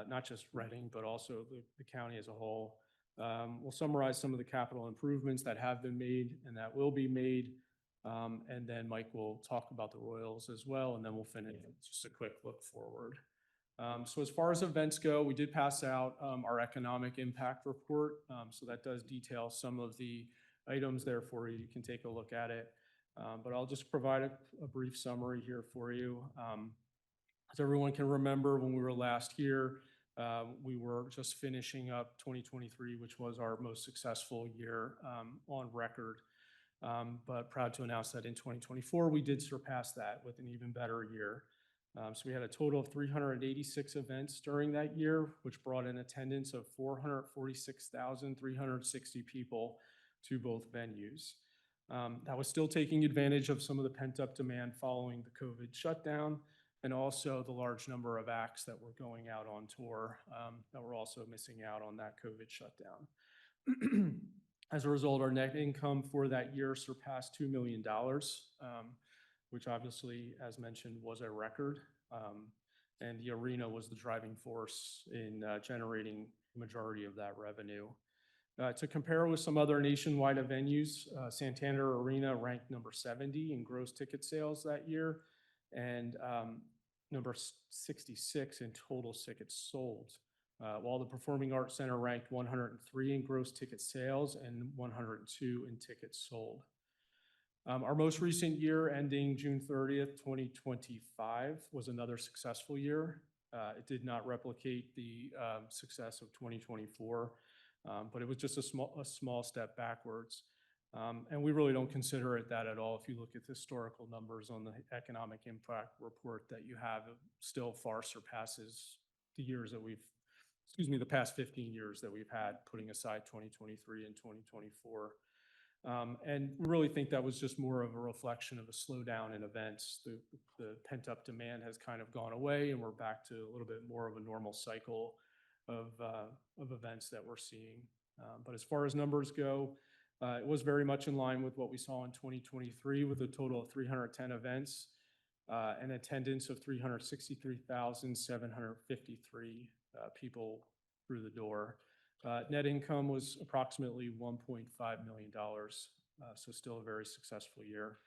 not just Reading, but also the county as a whole. We'll summarize some of the capital improvements that have been made and that will be made. And then Mike will talk about the Royals as well, and then we'll finish with just a quick look forward. So as far as events go, we did pass out our economic impact report. So that does detail some of the items there for you. You can take a look at it. But I'll just provide a brief summary here for you. As everyone can remember, when we were last here, we were just finishing up 2023, which was our most successful year on record. But proud to announce that in 2024, we did surpass that with an even better year. So we had a total of 386 events during that year, which brought in attendance of 446,360 people to both venues. That was still taking advantage of some of the pent-up demand following the COVID shutdown, and also the large number of acts that were going out on tour that were also missing out on that COVID shutdown. As a result, our net income for that year surpassed $2 million, which obviously, as mentioned, was a record. And the arena was the driving force in generating the majority of that revenue. To compare with some other nationwide venues, Santander Arena ranked number 70 in gross ticket sales that year, and number 66 in total tickets sold, while the Performing Arts Center ranked 103 in gross ticket sales and 102 in tickets sold. Our most recent year, ending June 30th, 2025, was another successful year. It did not replicate the success of 2024, but it was just a small step backwards. And we really don't consider it that at all. If you look at the historical numbers on the economic impact report that you have, it still far surpasses the years that we've, excuse me, the past 15 years that we've had, putting aside 2023 and 2024. And we really think that was just more of a reflection of a slowdown in events. The pent-up demand has kind of gone away, and we're back to a little bit more of a normal cycle of events that we're seeing. But as far as numbers go, it was very much in line with what we saw in 2023, with a total of 310 events, and attendance of 363,753 people through the door. Net income was approximately $1.5 million, so still a very successful year.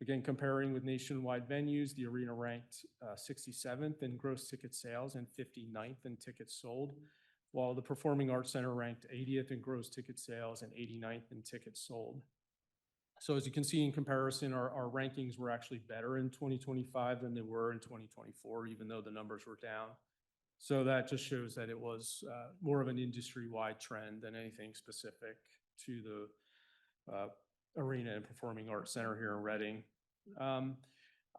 Again, comparing with nationwide venues, the arena ranked 67th in gross ticket sales and 59th in tickets sold, while the Performing Arts Center ranked 80th in gross ticket sales and 89th in tickets sold. So as you can see in comparison, our rankings were actually better in 2025 than they were in 2024, even though the numbers were down. So that just shows that it was more of an industry-wide trend than anything specific to the Arena and Performing Arts Center here in Reading. I'm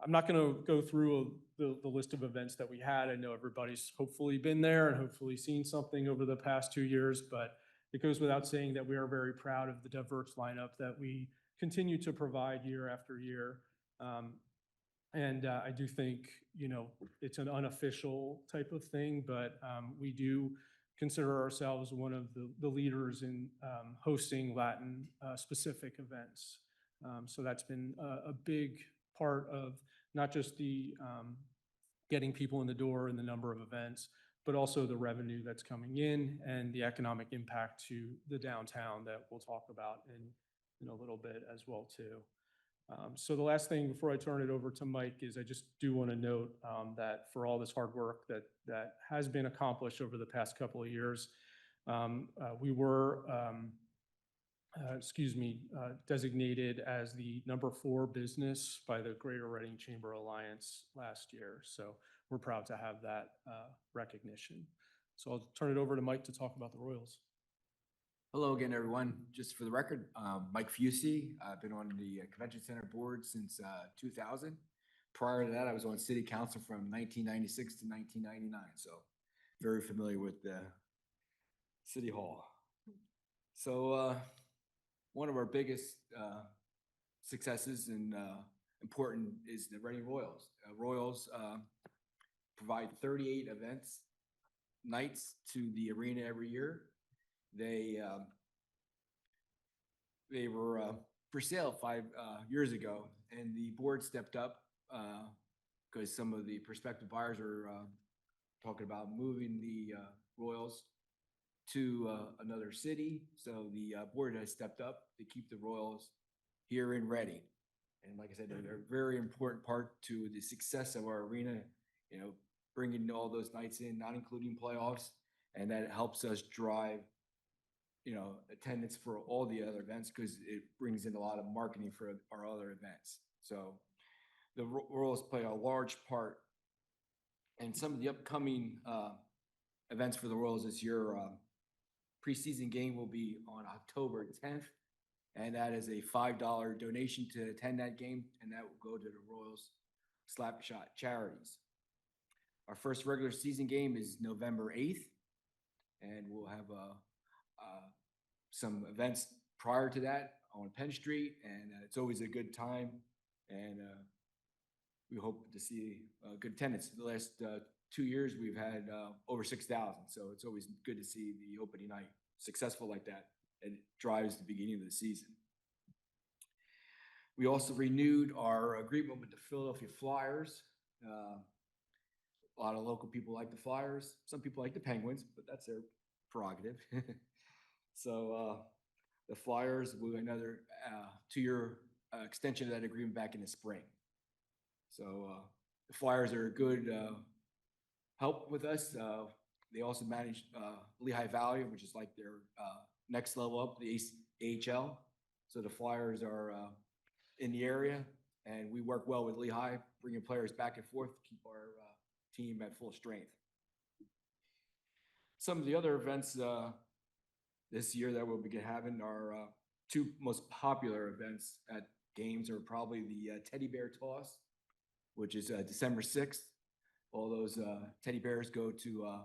not going to go through the list of events that we had. I know everybody's hopefully been there and hopefully seen something over the past 2 years, but it goes without saying that we are very proud of the diverse lineup that we continue to provide year after year. I do think, you know, it's an unofficial type of thing, but we do consider ourselves one of the leaders in hosting Latin specific events. So that's been a big part of not just the getting people in the door and the number of events, but also the revenue that's coming in and the economic impact to the downtown that we'll talk about in a little bit as well too. So the last thing before I turn it over to Mike is I just do want to note that for all this hard work that has been accomplished over the past couple of years, we were designated as the #4 business by the Greater Reading Chamber Alliance last year. So we're proud to have that recognition. So I'll turn it over to Mike to talk about the Royals. Hello again, everyone. Just for the record, Mike Fusey. I've been on the Convention Center board since 2000. Prior to that, I was on City Council from 1996 to 1999. So very familiar with the City Hall. So one of our biggest successes and important is the Reading Royals. Royals provide 38 events, nights to the arena every year. They were for sale 5 years ago, and the board stepped up because some of the prospective buyers are talking about moving the Royals to another city. So the board has stepped up to keep the Royals here in Reading. And like I said, they're a very important part to the success of our arena, you know, bringing all those nights in, not including playoffs, and that helps us drive, you know, attendance for all the other events because it brings in a lot of marketing for our other events. So the Royals play a large part. And some of the upcoming events for the Royals this year, preseason game will be on October 10th. And that is a $5 donation to attend that game. And that will go to the Royals Slapshot Charities. Our first regular season game is November 8th. And we'll have some events prior to that on Penn Street, and it's always a good time, and we hope to see good attendance. The last 2 years, we've had over 6,000, so it's always good to see the opening night successful like that, and it drives the beginning of the season. We also renewed our agreement with the Philadelphia Flyers. A lot of local people like the Flyers. Some people like the Penguins, but that's their prerogative. So the Flyers will another 2-year extension of that agreement back in the spring. So the Flyers are a good help with us. They also manage Lehigh Valley, which is like their next level up, the AHL. So the Flyers are in the area, and we work well with Lehigh, bringing players back and forth to keep our team at full strength. Some of the other events this year that we'll be having are 2 most popular events at games are probably the Teddy Bear Toss, which is December 6th. All those teddy bears go to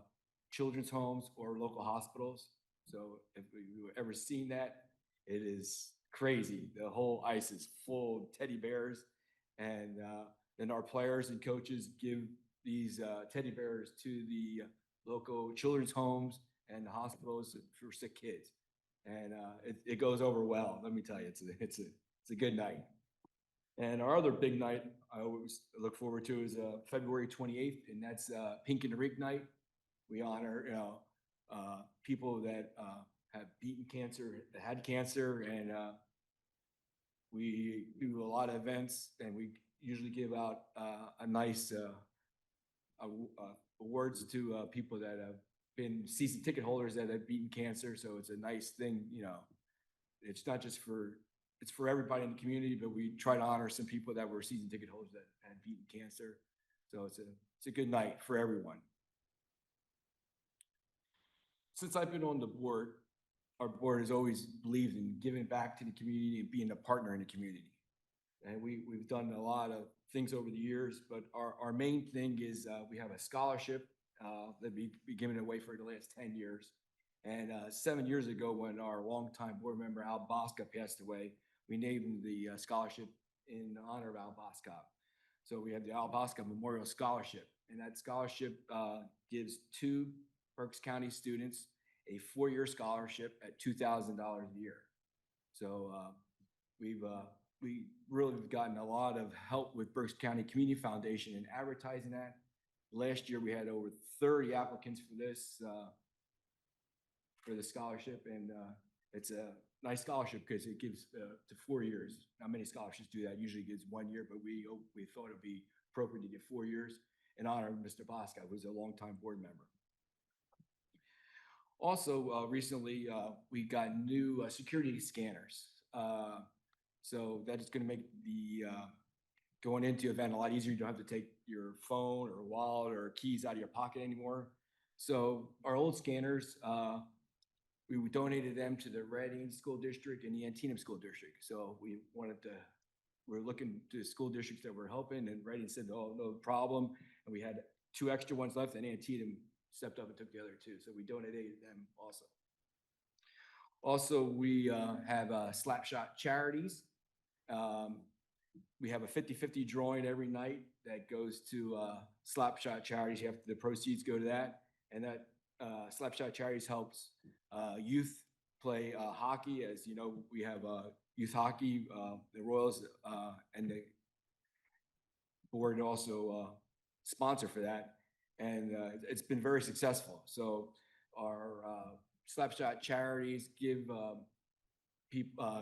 children's homes or local hospitals. So if you've ever seen that, it is crazy. The whole ice is full of teddy bears. And then our players and coaches give these teddy bears to the local children's homes and the hospitals for sick kids. And it goes over well. Let me tell you, it's a good night. And our other big night I always look forward to is February 28th, and that's Pink and the Rink night. We honor, you know, people that have beaten cancer, that had cancer, and We do a lot of events, and we usually give out a nice awards to people that have been season ticket holders that have beaten cancer. So it's a nice thing, you know. It's not just it's for everybody in the community, but we try to honor some people that were season ticket holders that had beaten cancer. So it's a good night for everyone. Since I've been on the board, our board has always believed in giving back to the community and being a partner in the community. And we've done a lot of things over the years, but our main thing is we have a scholarship that we given away for the last 10 years. And 7 years ago, when our longtime board member Al Bosca passed away, we named the scholarship in honor of Al Bosca. So we have the Al Bosca Memorial Scholarship, and that scholarship gives 2 Berks County students a 4-year scholarship at $2,000 a year. So we really have gotten a lot of help with Berks County Community Foundation in advertising that. Last year, we had over 30 applicants for this, for the scholarship, and it's a nice scholarship because it gives to 4 years. Not many scholarships do that. Usually gives 1 year, but we thought it'd be appropriate to get 4 years in honor of Mr. Bosca, who was a longtime board member. Also, recently, we got new security scanners. So that is going to make the going into event a lot easier. You don't have to take your phone or wallet or keys out of your pocket anymore. So our old scanners, we donated them to the Reading School District and the Antietam School District. So we're looking to the school districts that we're helping, and Reading said, oh, no problem. And we had 2 extra ones left, and Antietam stepped up and took the other 2. So we donated them also. Also, we have Slapshot Charities. We have a 50-50 drawing every night that goes to Slapshot Charities. The proceeds go to that. And that Slapshot Charities helps youth play hockey. As you know, we have youth hockey, the Royals and the board also sponsor for that. And it's been very successful. So our Slapshot Charities give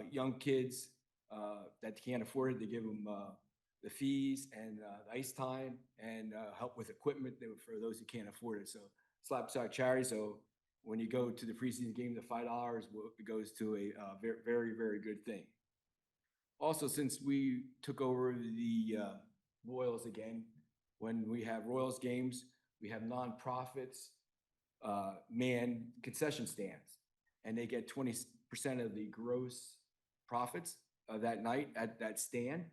young kids that can't afford it, they give them the fees and the ice time and help with equipment for those who can't afford it. So Slapshot Charity. So when you go to the preseason game, the $5 it goes to a very, very, very good thing. Also, since we took over the Royals again, when we have Royals games, we have nonprofits man concession stands, and they get 20% of the gross profits of that night at that stand.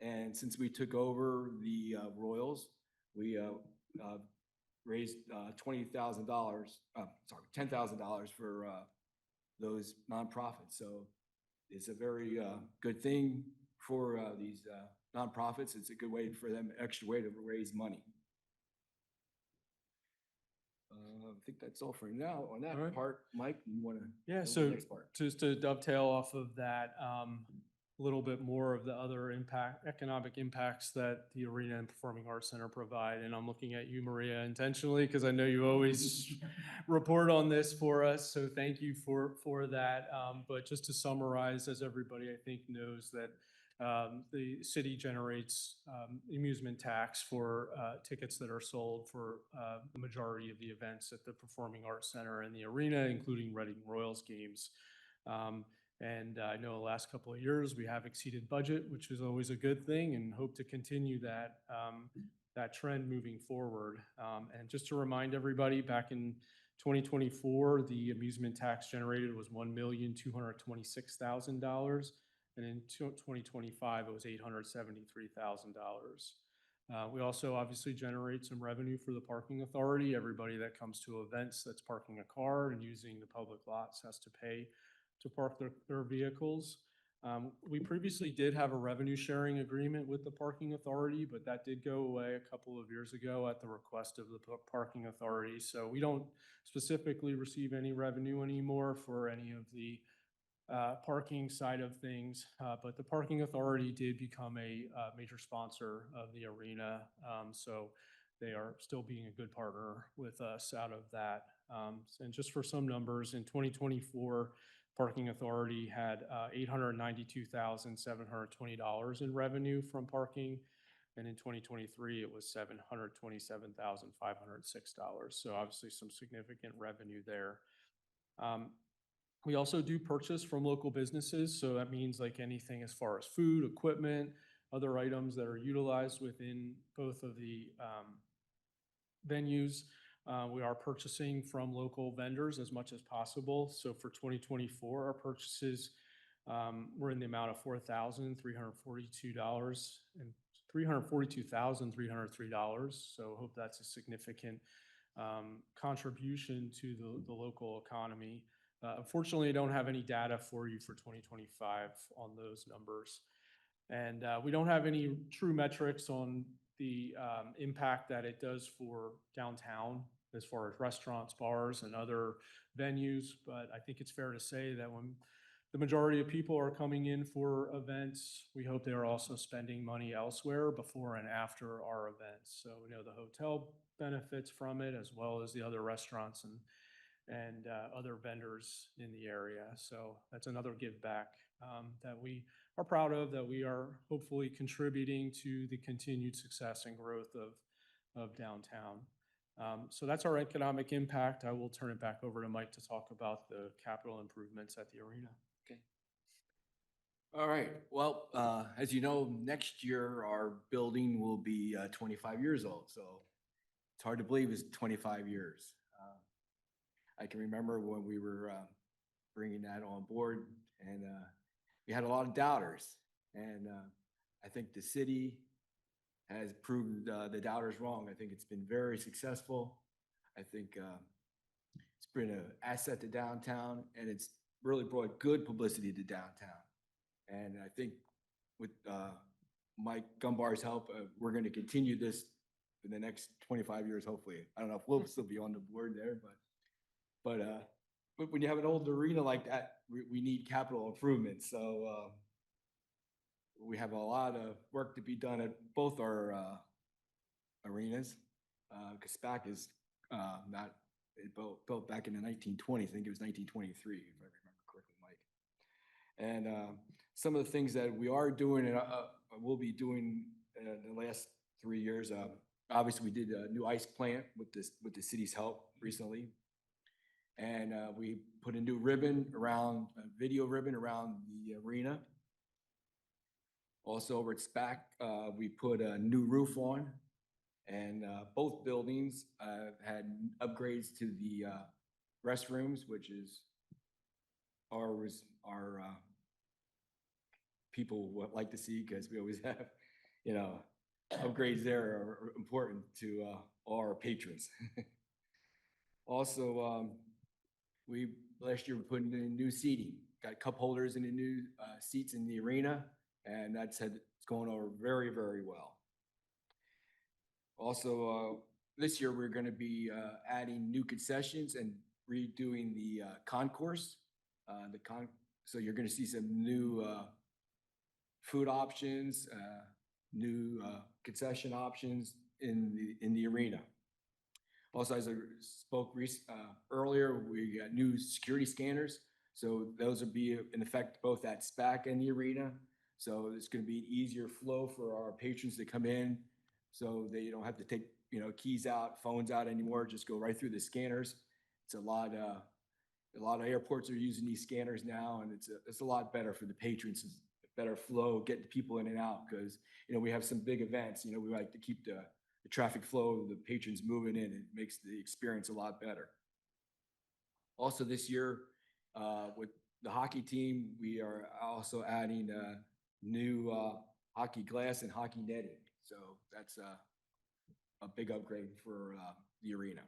And since we took over the Royals, we raised $10,000 for those nonprofits. So it's a very good thing for these nonprofits. It's a good way for them, extra way to raise money. I think that's all for now on that part. Mike, you want to? Yeah, the so next part? just to dovetail off of that, a little bit more of the other economic impacts that the Arena and Performing Arts Center provide. And I'm looking at you, Maria, intentionally, because I know you always report on this for us. So thank you for that. But just to summarize, as everybody I think knows, that the city generates amusement tax for tickets that are sold for the majority of the events at the Performing Arts Center and the Arena, including Reading Royals games. And I know the last couple of years we have exceeded budget, which is always a good thing, and hope to continue that trend moving forward. And just to remind everybody, back in 2024, the amusement tax generated was $1,226,000. And in 2025, it was $873,000. We also obviously generate some revenue for the parking authority. Everybody that comes to events that's parking a car and using the public lots has to pay to park their vehicles. We previously did have a revenue sharing agreement with the parking authority, but that did go away a couple of years ago at the request of the parking authority. So we don't specifically receive any revenue anymore for any of the parking side of things, but the parking authority did become a major sponsor of the Arena. So they are still being a good partner with us out of that. And just for some numbers, in 2024, Parking Authority had $892,720 in revenue from parking. And in 2023, it was $727,506. So obviously some significant revenue there. We also do purchase from local businesses. So that means like anything as far as food, equipment, other items that are utilized within both of the venues. We are purchasing from local vendors as much as possible. So for 2024, our purchases were in the amount of $4,342 and $342,303. So I hope that's a significant contribution to the local economy. Unfortunately, I don't have any data for you for 2025 on those numbers. And we don't have any true metrics on the impact that it does for downtown as far as restaurants, bars, and other venues. But I think it's fair to say that when the majority of people are coming in for events, we hope they are also spending money elsewhere before and after our events. So we know the hotel benefits from it, as well as the other restaurants and other vendors in the area. So that's another give back that we are proud of, that we are hopefully contributing to the continued success and growth of downtown. So that's our economic impact. I will turn it back over to Mike to talk about the capital improvements at the arena. Okay. All right. Well, as you know, next year our building will be 25 years old. So it's hard to believe it's 25 years. I can remember when we were bringing that on board, and we had a lot of doubters. And I think the city has proved the doubters wrong. I think it's been very successful. I think it's been an asset to downtown, and it's really brought good publicity to downtown. And I think with Mike Gumbar's help, we're going to continue this for the next 25 years, hopefully. I don't know if we'll still be on the board there, but when you have an old arena like that, we need capital improvements. So we have a lot of work to be done at both our arenas. Because SPAC is not built back in the 1920s. I think it was 1923, if I remember correctly, Mike. And some of the things that we are doing and will be doing in the last 3 years. Obviously, we did a new ice plant with the city's help recently. And we put a new video ribbon around the arena. Also over at SPAC, we put a new roof on, and both buildings had upgrades to the restrooms, which is our people would like to see, because we always have, upgrades there are important to all our patrons. Also, last year we put in new seating, got cup holders in the new seats in the arena, and it's going over very, very well. Also, this year we're going to be adding new concessions and redoing the concourse. So you're going to see some new food options, new concession options in the arena. Also, as I spoke earlier, we got new security scanners. So those will be in effect both at SPAC and the arena. So it's going to be an easier flow for our patrons to come in, so they don't have to take keys out, phones out anymore. Just go right through the scanners. It's a lot of airports are using these scanners now, and it's a lot better for the patrons. It's a better flow, getting people in and out, because we have some big events. We like to keep the traffic flow of the patrons moving in. It makes the experience a lot better. Also this year, with the hockey team, we are also adding new hockey glass and hockey netting. So that's a big upgrade for the arena.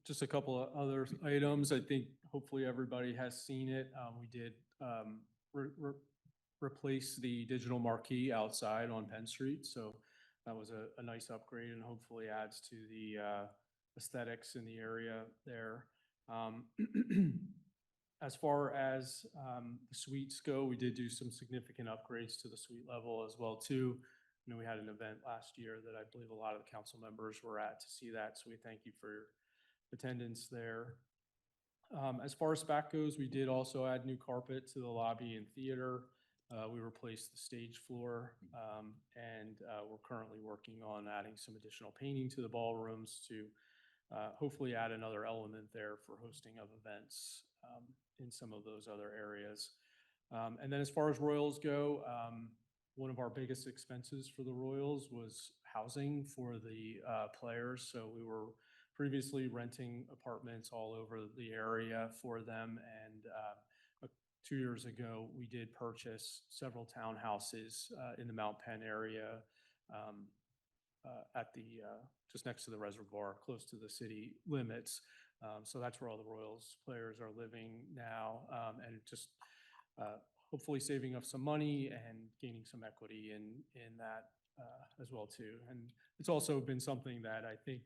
Just a couple of other items. I think hopefully everybody has seen it. We did replace the digital marquee outside on Penn Street. So that was a nice upgrade, and hopefully adds to the aesthetics in the area there. As far as the suites go, we did do some significant upgrades to the suite level as well too. We had an event last year that I believe a lot of the council members were at to see that. So we thank you for your attendance there. As far as SPAC goes, we did also add new carpet to the lobby and theater. We replaced the stage floor, and we're currently working on adding some additional painting to the ballrooms to hopefully add another element there for hosting of events in some of those other areas. And then as far as Royals go, one of our biggest expenses for the Royals was housing for the players. So we were previously renting apartments all over the area for them. And 2 years ago, we did purchase several townhouses in the Mount Penn area at the just next to the reservoir, close to the city limits. So that's where all the Royals players are living now, and just hopefully saving up some money and gaining some equity in that as well too. And it's also been something that I think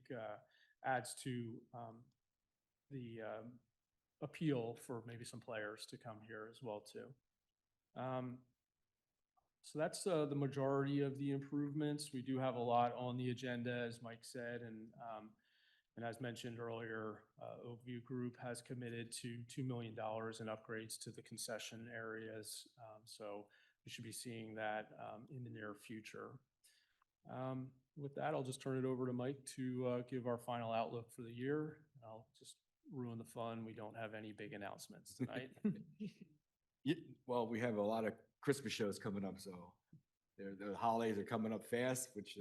adds to the appeal for maybe some players to come here as well too. So that's the majority of the improvements. We do have a lot on the agenda, as Mike said, and as mentioned earlier, Oakview Group has committed to $2 million in upgrades to the concession areas. So we should be seeing that in the near future. With that, I'll just turn it over to Mike to give our final outlook for the year. I'll just ruin the fun. We don't have any big announcements tonight. Well, we have a lot of Christmas shows coming up, so the holidays are coming up fast, which,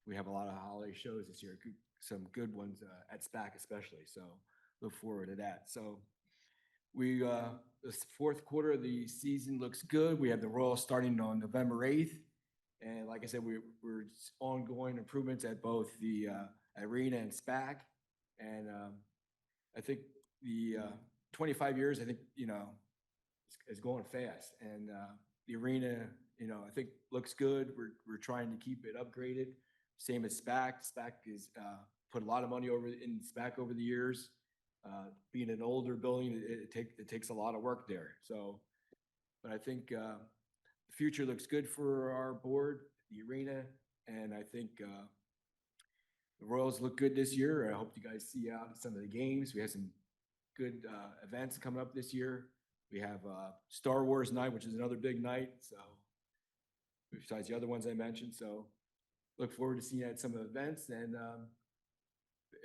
we have a lot of holiday shows this year, some good ones at SPAC especially, so look forward to that. So this fourth quarter of the season looks good. We have the Royals starting on November 8th. And like I said, we're ongoing improvements at both the arena and SPAC. And I think the 25 years, I think, is going fast. And the arena, I think looks good. We're trying to keep it upgraded. Same as SPAC. SPAC is put a lot of money in SPAC over the years. Being an older building, it takes a lot of work there. So, but I think the future looks good for our board, the arena, and I think the Royals look good this year. I hope you guys see out some of the games. We have some good events coming up this year. We have Star Wars night, which is another big night. So besides the other ones I mentioned, so look forward to seeing you at some of the events. And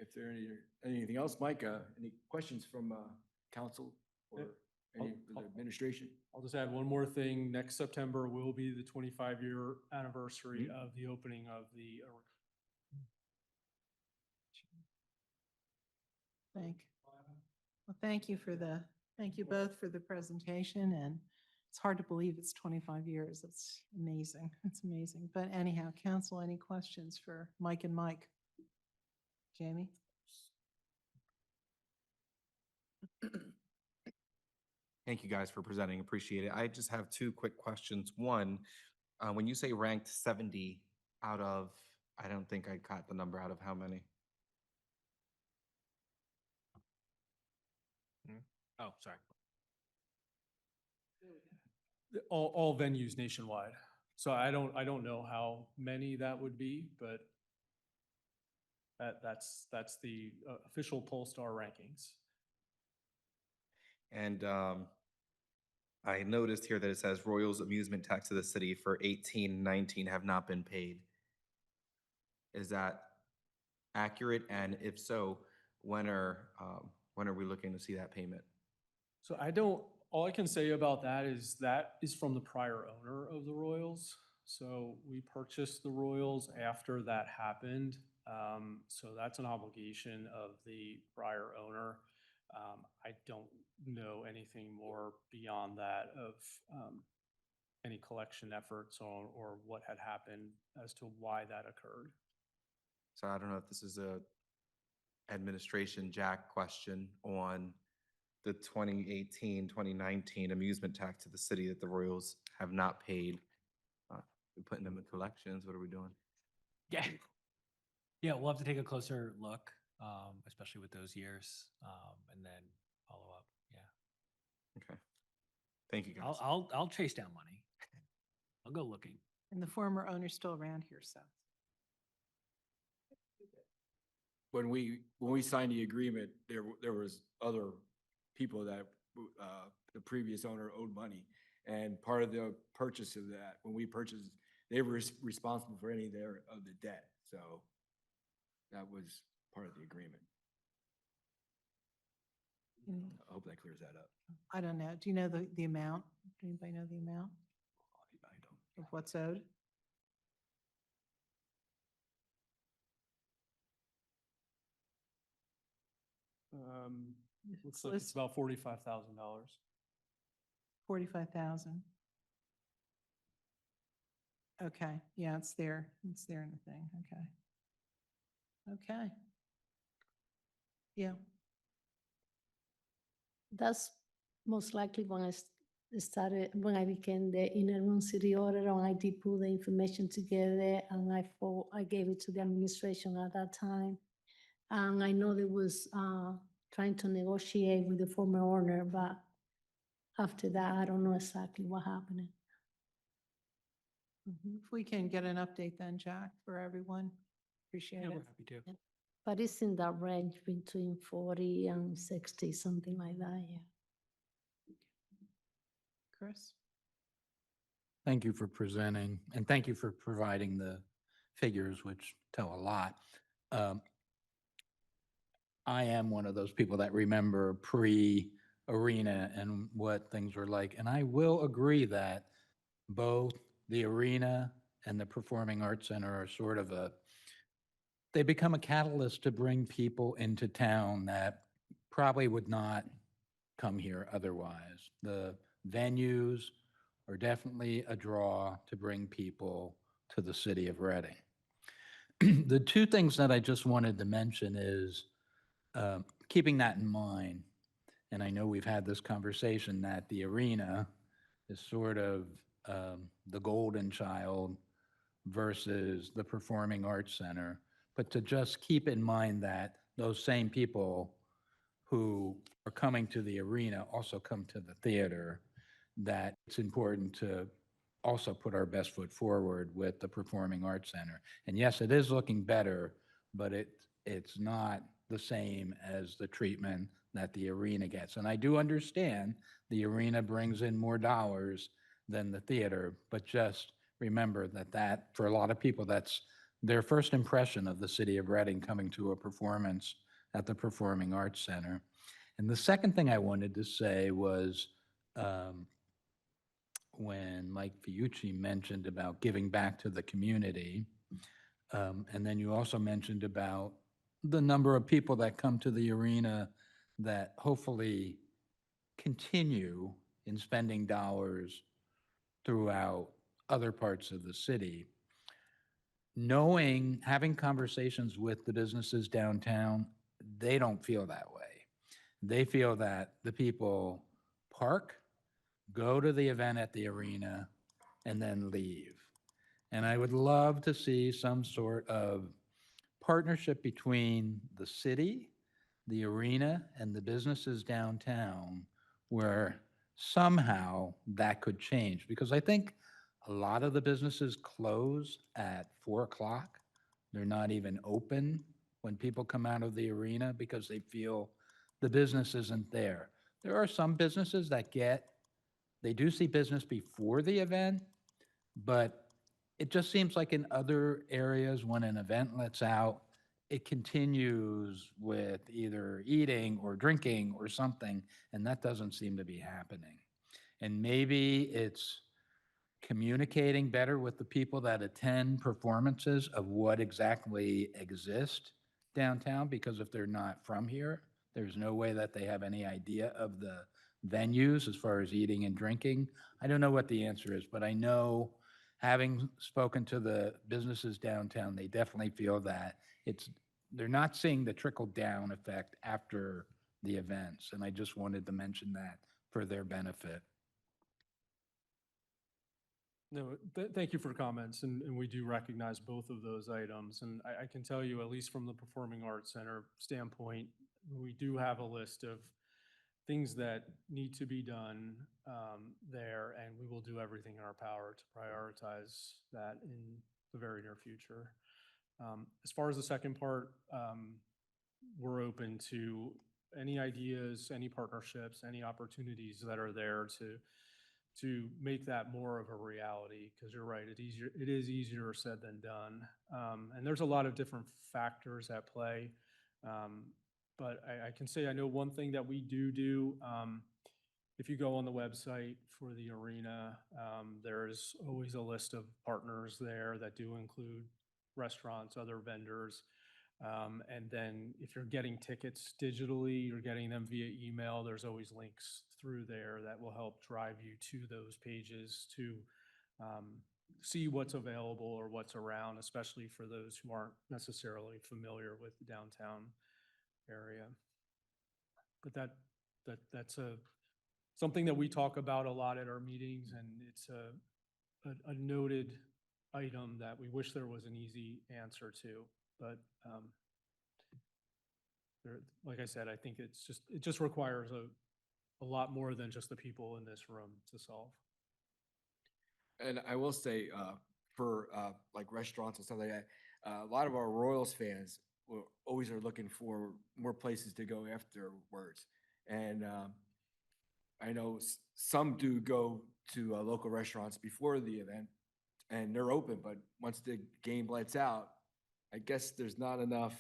if there anything else, Mike, any questions from council or any of the administration? I'll just add one more thing. Next September will be the 25-year anniversary of the opening of the Thank you both for the presentation, and it's hard to believe it's 25 years. It's amazing. It's amazing. But anyhow, council, any questions for Mike and Mike? Jamie? Thank you guys for presenting. Appreciate it. I just have two quick questions. One, when you say ranked 70 out of, I don't think I caught the number out of how many? Oh, sorry. all venues nationwide. So I don't know how many that would be, but that's the official Pollstar rankings. And I noticed here that it says Royals amusement tax to the city for 18-19 have not been paid. Is that accurate? And if so, when are we looking to see that payment? So all I can say about that is from the prior owner of the Royals. So we purchased the Royals after that happened. So that's an obligation of the prior owner. I don't know anything more beyond that of any collection efforts or what had happened as to why that occurred. So I don't know if this is a administration Jack question on the 2018-2019 amusement tax to the city that the Royals have not paid. We're putting them in collections. What are we doing? Yeah. Yeah, we'll have to take a closer look, especially with those years, and then follow up. Yeah. Okay. Thank you, guys. I'll chase down money. I'll go looking. And the former owner's still around here, so. when we signed the agreement, there was other people that, the previous owner owed money. And part of the purchase of that, when we purchased, they were responsible for any of the debt. So that was part of the agreement. I hope that clears that up. I don't know. Do you know the amount? Does anybody know the amount I don't. of what's owed? Looks like it's about $45,000. 45,000. Okay, yeah, it's there. It's there in the thing. Okay. Okay. Yeah. That's most likely when started, when I became the interim city auditor, and I did put the information together, and I gave it to the administration at that time. And I know they was trying to negotiate with the former owner, but after that, I don't know exactly what happened. If we can get an update then, Jack, for everyone, appreciate Yeah, it. we're happy to. But it's in that range between 40 and 60, something like that, yeah. Chris? Thank you for presenting, and thank you for providing the figures, which tell a lot. I am one of those people that remember pre-arena and what things were like. And I will agree that both the arena and the Performing Arts Center are sort of they become a catalyst to bring people into town that probably would not come here otherwise. The venues are definitely a draw to bring people to the city of Reading. The two things that I just wanted to mention is keeping that in mind, and I know we've had this conversation that the arena is sort of the golden child versus the Performing Arts Center, but to just keep in mind that those same people who are coming to the arena also come to the theater, that it's important to also put our best foot forward with the Performing Arts Center. And yes, it is looking better, but it's not the same as the treatment that the arena gets. And I do understand the arena brings in more dollars than the theater, but just remember that for a lot of people, that's their first impression of the city of Reading coming to a performance at the Performing Arts Center. And the second thing I wanted to say was when Mike Fiucci mentioned about giving back to the community, and then you also mentioned about the number of people that come to the arena that hopefully continue in spending dollars throughout other parts of the city. Knowing, having conversations with the businesses downtown, they don't feel that way. They feel that the people park, go to the event at the arena, and then leave. And I would love to see some sort of partnership between the city, the arena, and the businesses downtown where somehow that could change. Because I think a lot of the businesses close at 4 o'clock. They're not even open when people come out of the arena because they feel the business isn't there. There are some businesses that they do see business before the event, but it just seems like in other areas when an event lets out, it continues with either eating or drinking or something, and that doesn't seem to be happening. And maybe it's communicating better with the people that attend performances of what exactly exists downtown, because if they're not from here, there's no way that they have any idea of the venues as far as eating and drinking. I don't know what the answer is, but I know, having spoken to the businesses downtown, they definitely feel that they're not seeing the trickle down effect after the events. And I just wanted to mention that for their benefit. No, thank you for comments, and we do recognize both of those items. And I can tell you, at least from the Performing Arts Center standpoint, we do have a list of things that need to be done there, and we will do everything in our power to prioritize that in the very near future. As far as the second part, we're open to any ideas, any partnerships, any opportunities that are there to make that more of a reality. Because you're right, it is easier said than done. And there's a lot of different factors at play. But I can say I know one thing that we do. If you go on the website for the arena, there's always a list of partners there that do include restaurants, other vendors. And then if you're getting tickets digitally, you're getting them via email, there's always links through there that will help drive you to those pages to see what's available or what's around, especially for those who aren't necessarily familiar with the downtown area. But that's something that we talk about a lot at our meetings, and it's a noted item that we wish there was an easy answer to. But like I said, I think it just requires a lot more than just the people in this room to solve. And I will say, for like restaurants and stuff like that, a lot of our Royals fans always are looking for more places to go afterwards. And I know some do go to local restaurants before the event, and they're open, but once the game lets out, I guess there's not enough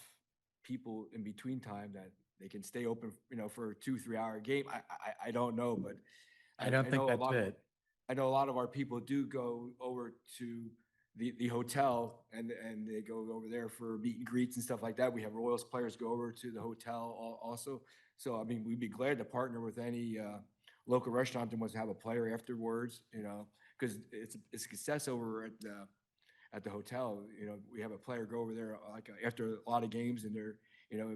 people in between time that they can stay open, for a 2-3 hour game. I don't know, but I don't think know that's it. I know a lot of our people do go over to the hotel and they go over there for meet and greets and stuff like that. We have Royals players go over to the hotel also. So, I mean, we'd be glad to partner with any local restaurant that wants to have a player afterwards, because it's a success over at the hotel. We have a player go over there like after a lot of games and they're,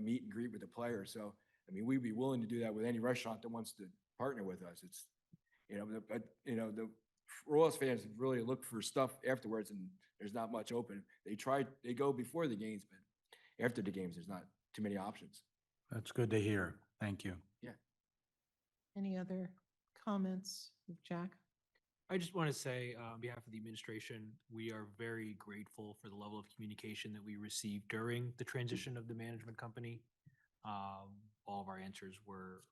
meet and greet with the player. So, I mean, we'd be willing to do that with any restaurant that wants to partner with us. It's, but the Royals fans really look for stuff afterwards, and there's not much open. They go before the games, but after the games, there's not too many options. That's good to hear. Thank you. Yeah. Any other comments, Jack? I just want to say, on behalf of the administration, we are very grateful for the level of communication that we received during the transition of the management company. All of our answers were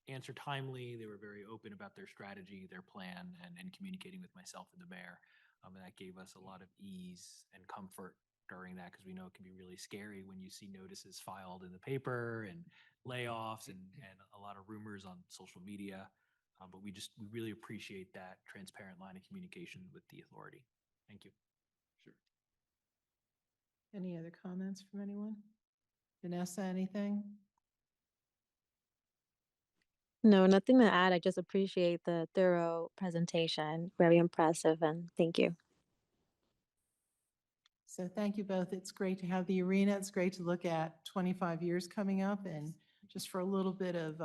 answered timely. They were very open about their strategy, their plan, and communicating with myself and the mayor. And that gave us a lot of ease and comfort during that, because we know it can be really scary when you see notices filed in the paper and layoffs and a lot of rumors on social media. But we really appreciate that transparent line of communication with the authority. Thank you. Sure. Any other comments from anyone? Vanessa, anything? No, nothing to add. I just appreciate the thorough presentation. Very impressive, and thank you. So thank you both. It's great to have the arena. It's great to look at 25 years coming up. And just for a little bit of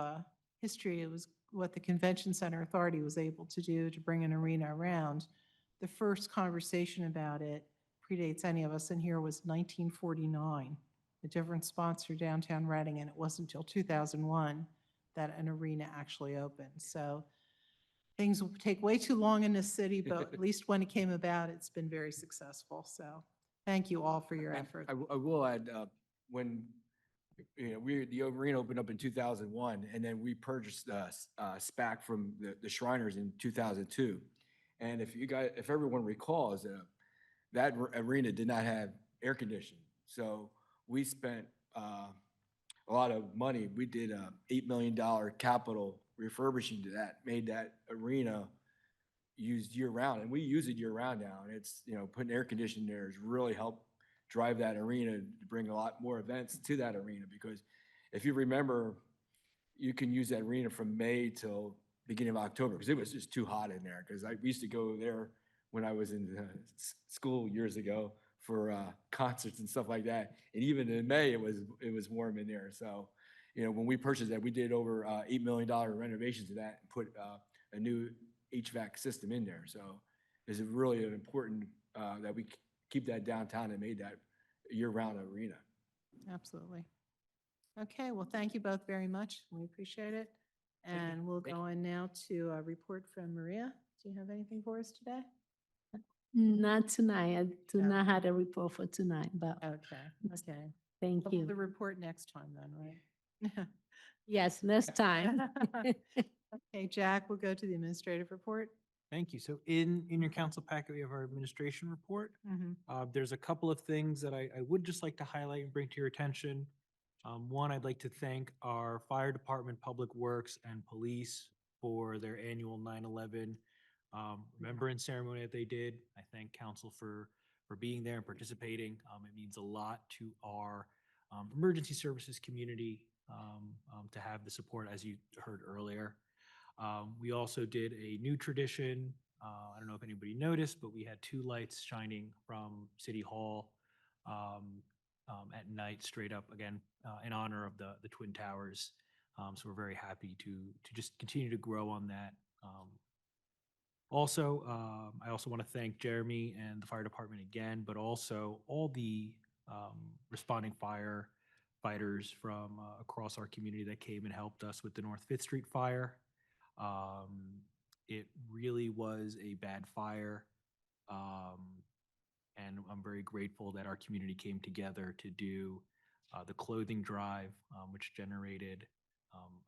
history, it was what the Convention Center Authority was able to do to bring an arena around. The first conversation about it predates any of us in here, was 1949. A different sponsor, downtown Reading, and it wasn't until 2001 that an arena actually opened. So things take way too long in this city, but at least when it came about, it's been very successful. So thank you all for your effort. I will add, when the arena opened up in 2001, and then we purchased SPAC from the Shriners in 2002. And if everyone recalls, that arena did not have air conditioning. So we spent a lot of money. We did a $8 million capital refurbishing to that, made that arena used year round, and we use it year round now. And it's, putting air conditioning there has really helped drive that arena to bring a lot more events to that arena. Because if you remember, you can use that arena from May till beginning of October, because it was just too hot in there. Because we used to go there when I was in school years ago for concerts and stuff like that. And even in May, it was warm in there. So, when we purchased that, we did over $8 million renovations to that and put a new HVAC system in there. So it's really important that we keep that downtown and made that year-round arena. Absolutely. Okay, well, thank you both very much. We appreciate it. And we'll go on now to a report from Maria. Do you have anything for us today? Not tonight. I do not have a report for tonight, but Okay. Thank The you. report next time then, right? Yes, next time. Okay, Jack, we'll go to the administrative report. Thank you. So in your council packet, we have our administration report. Mhm. There's a couple of things that I would just like to highlight and bring to your attention. One, I'd like to thank our fire department, public works, and police for their annual 9/11 remembrance ceremony that they did. I thank council for being there and participating. It means a lot to our emergency services community to have the support, as you heard earlier. We also did a new tradition. I don't know if anybody noticed, but we had 2 lights shining from City Hall at night, straight up, again, in honor of the Twin Towers. So we're very happy to just continue to grow on that. Also, I also want to thank Jeremy and the fire department again, but also all the responding firefighters from across our community that came and helped us with the North 5th Street fire. It really was a bad fire. And I'm very grateful that our community came together to do the clothing drive, which generated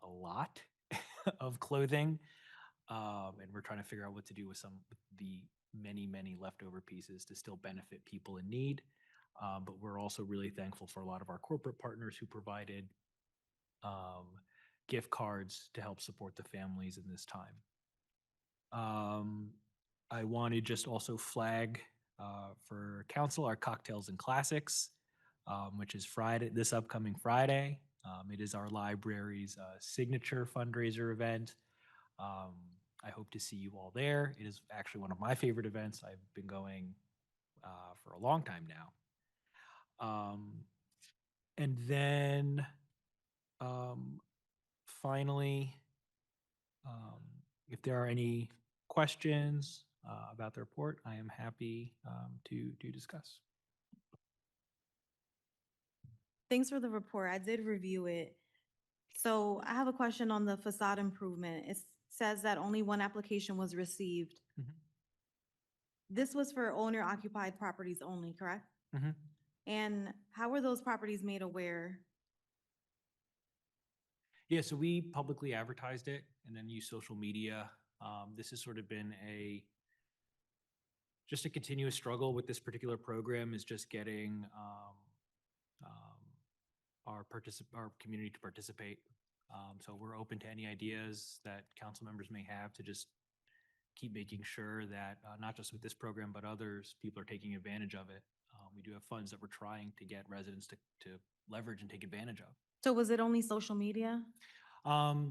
a lot of clothing. And we're trying to figure out what to do with the many leftover pieces to still benefit people in need. But we're also really thankful for a lot of our corporate partners who provided gift cards to help support the families in this time. I want to just also flag for council our Cocktails and Classics, which is this upcoming Friday. It is our library's signature fundraiser event. I hope to see you all there. It is actually one of my favorite events. I've been going for a long time now. And then finally, if there are any questions about the report, I am happy to discuss. Thanks for the report. I did review it. So I have a question on the facade improvement. It says that only 1 application was received. Mhm. This was for owner-occupied properties only, correct? Mhm. And how were those properties made aware? Yeah, so we publicly advertised it and then used social media. This has sort of been just a continuous struggle with this particular program, is just getting our community to participate. So we're open to any ideas that council members may have to just keep making sure that not just with this program, but others, people are taking advantage of it. We do have funds that we're trying to get residents to leverage and take advantage of. So was it only social media?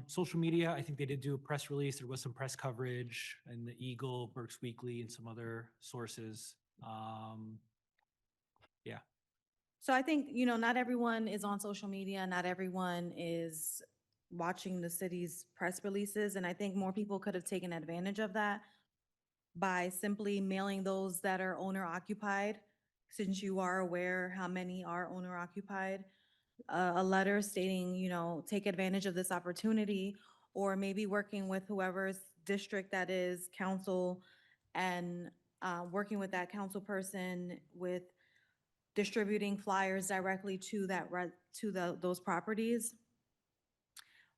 Social media, I think they did do a press release. There was some press coverage in the Eagle, Berks Weekly, and some other sources. Yeah. So I think, not everyone is on social media, not everyone is watching the city's press releases, and I think more people could have taken advantage of that by simply mailing those that are owner occupied, since you are aware how many are owner occupied, a letter stating, take advantage of this opportunity, or maybe working with whoever's district that is council and working with that council person with distributing flyers directly to those properties.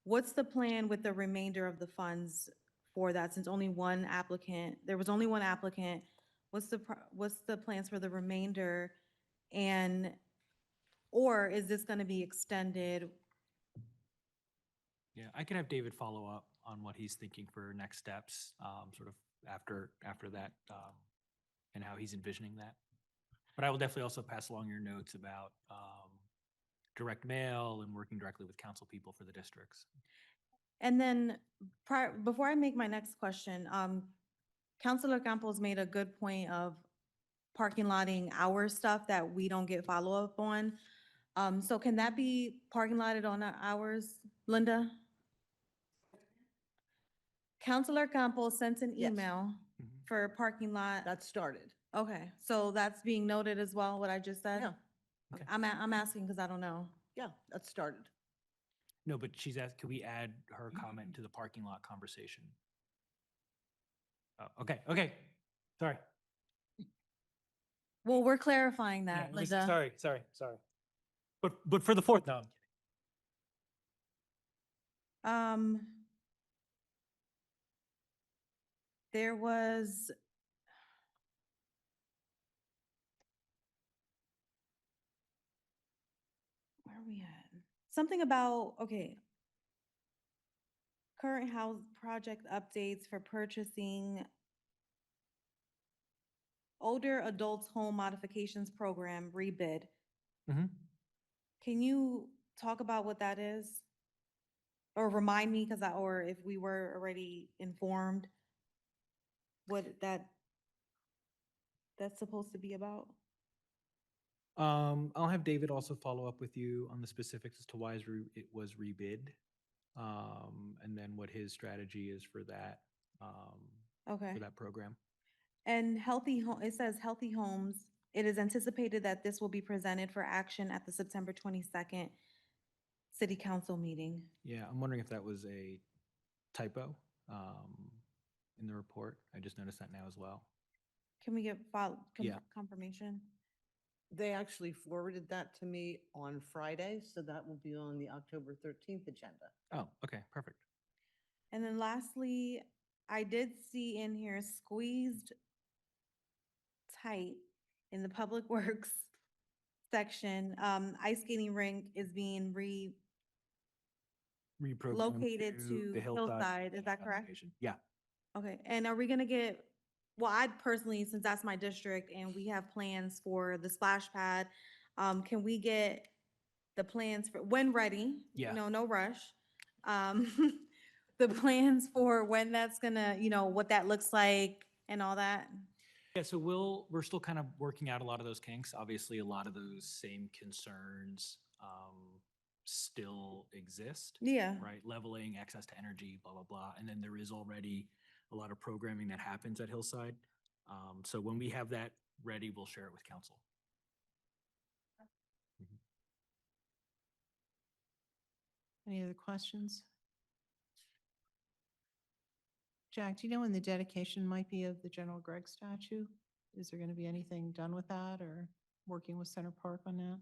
What's the plan with the remainder of the funds for that, since there was only 1 applicant? What's the plans for the remainder? Or is this going to be extended? Yeah, I can have David follow up on what he's thinking for next steps, sort of after that, and how he's envisioning that. But I will definitely also pass along your notes about direct mail and working directly with council people for the districts. And then before I make my next question, Councilor Campos made a good point of parking lotting our stuff that we don't get follow-up on. So can that be parking lotted on ours, Linda? Councilor Campos sent an Yes. email for parking lot. That started. Okay, so that's being noted as well, what I just said? Yeah. Okay. I'm asking because I don't know. Yeah, that started. No, but she's asked, could we add her comment to the parking lot conversation? Oh, okay, sorry. Well, we're clarifying that, Yeah, Linda. sorry. But for the 4th, no. There was where are we at? Something about, okay. Current house project updates for purchasing older adults home modifications program rebid. Mhm. Can you talk about what that is? Or remind me, or if we were already informed, what that's supposed to be about? I'll have David also follow up with you on the specifics as to why it was rebid. And then what his strategy is for that, Okay. for that program. And it says Healthy Homes. It is anticipated that this will be presented for action at the September 22nd City Council meeting. Yeah, I'm wondering if that was a typo, in the report. I just noticed that now as well. Can we get Yeah. confirmation? They actually forwarded that to me on Friday, so that will be on the October 13th agenda. Oh, okay, perfect. And then lastly, I did see in here squeezed tight in the Public Works section, ice skating rink is being Reprogrammed located to to the Hillside, is that correct? application. Yeah. Okay, and are we gonna get, well, I personally, since that's my district and we have plans for the splash pad, can we get the plans for, when ready? Yeah. No rush. Um, the plans for when that's gonna, what that looks like and all that? Yeah, so we're still kind of working out a lot of those kinks. Obviously, a lot of those same concerns still exist. Yeah. Right, leveling, access to energy, blah, blah, blah. And then there is already a lot of programming that happens at Hillside. So when we have that ready, we'll share it with council. Any other questions? Jack, do you know when the dedication might be of the General Gregg statue? Is there going to be anything done with that or working with Center Park on that?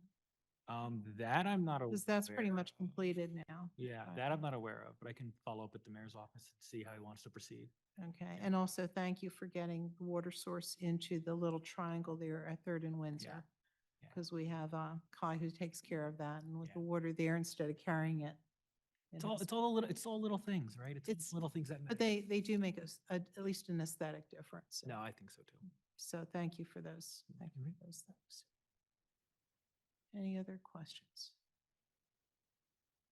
That I'm not aware. Because that's pretty much completed now. Yeah, that I'm not aware of, but I can follow up with the mayor's office and see how he wants to proceed. Okay, and also thank you for getting the water source into the little triangle there at Third and Windsor. Because we have Kai who takes care of that, and with the water there instead of carrying it. It's all little things, right? It's little things that But matter. they do make us at least an aesthetic difference. No, I think so too. So thank you for those. Thank you for those things. Any other questions?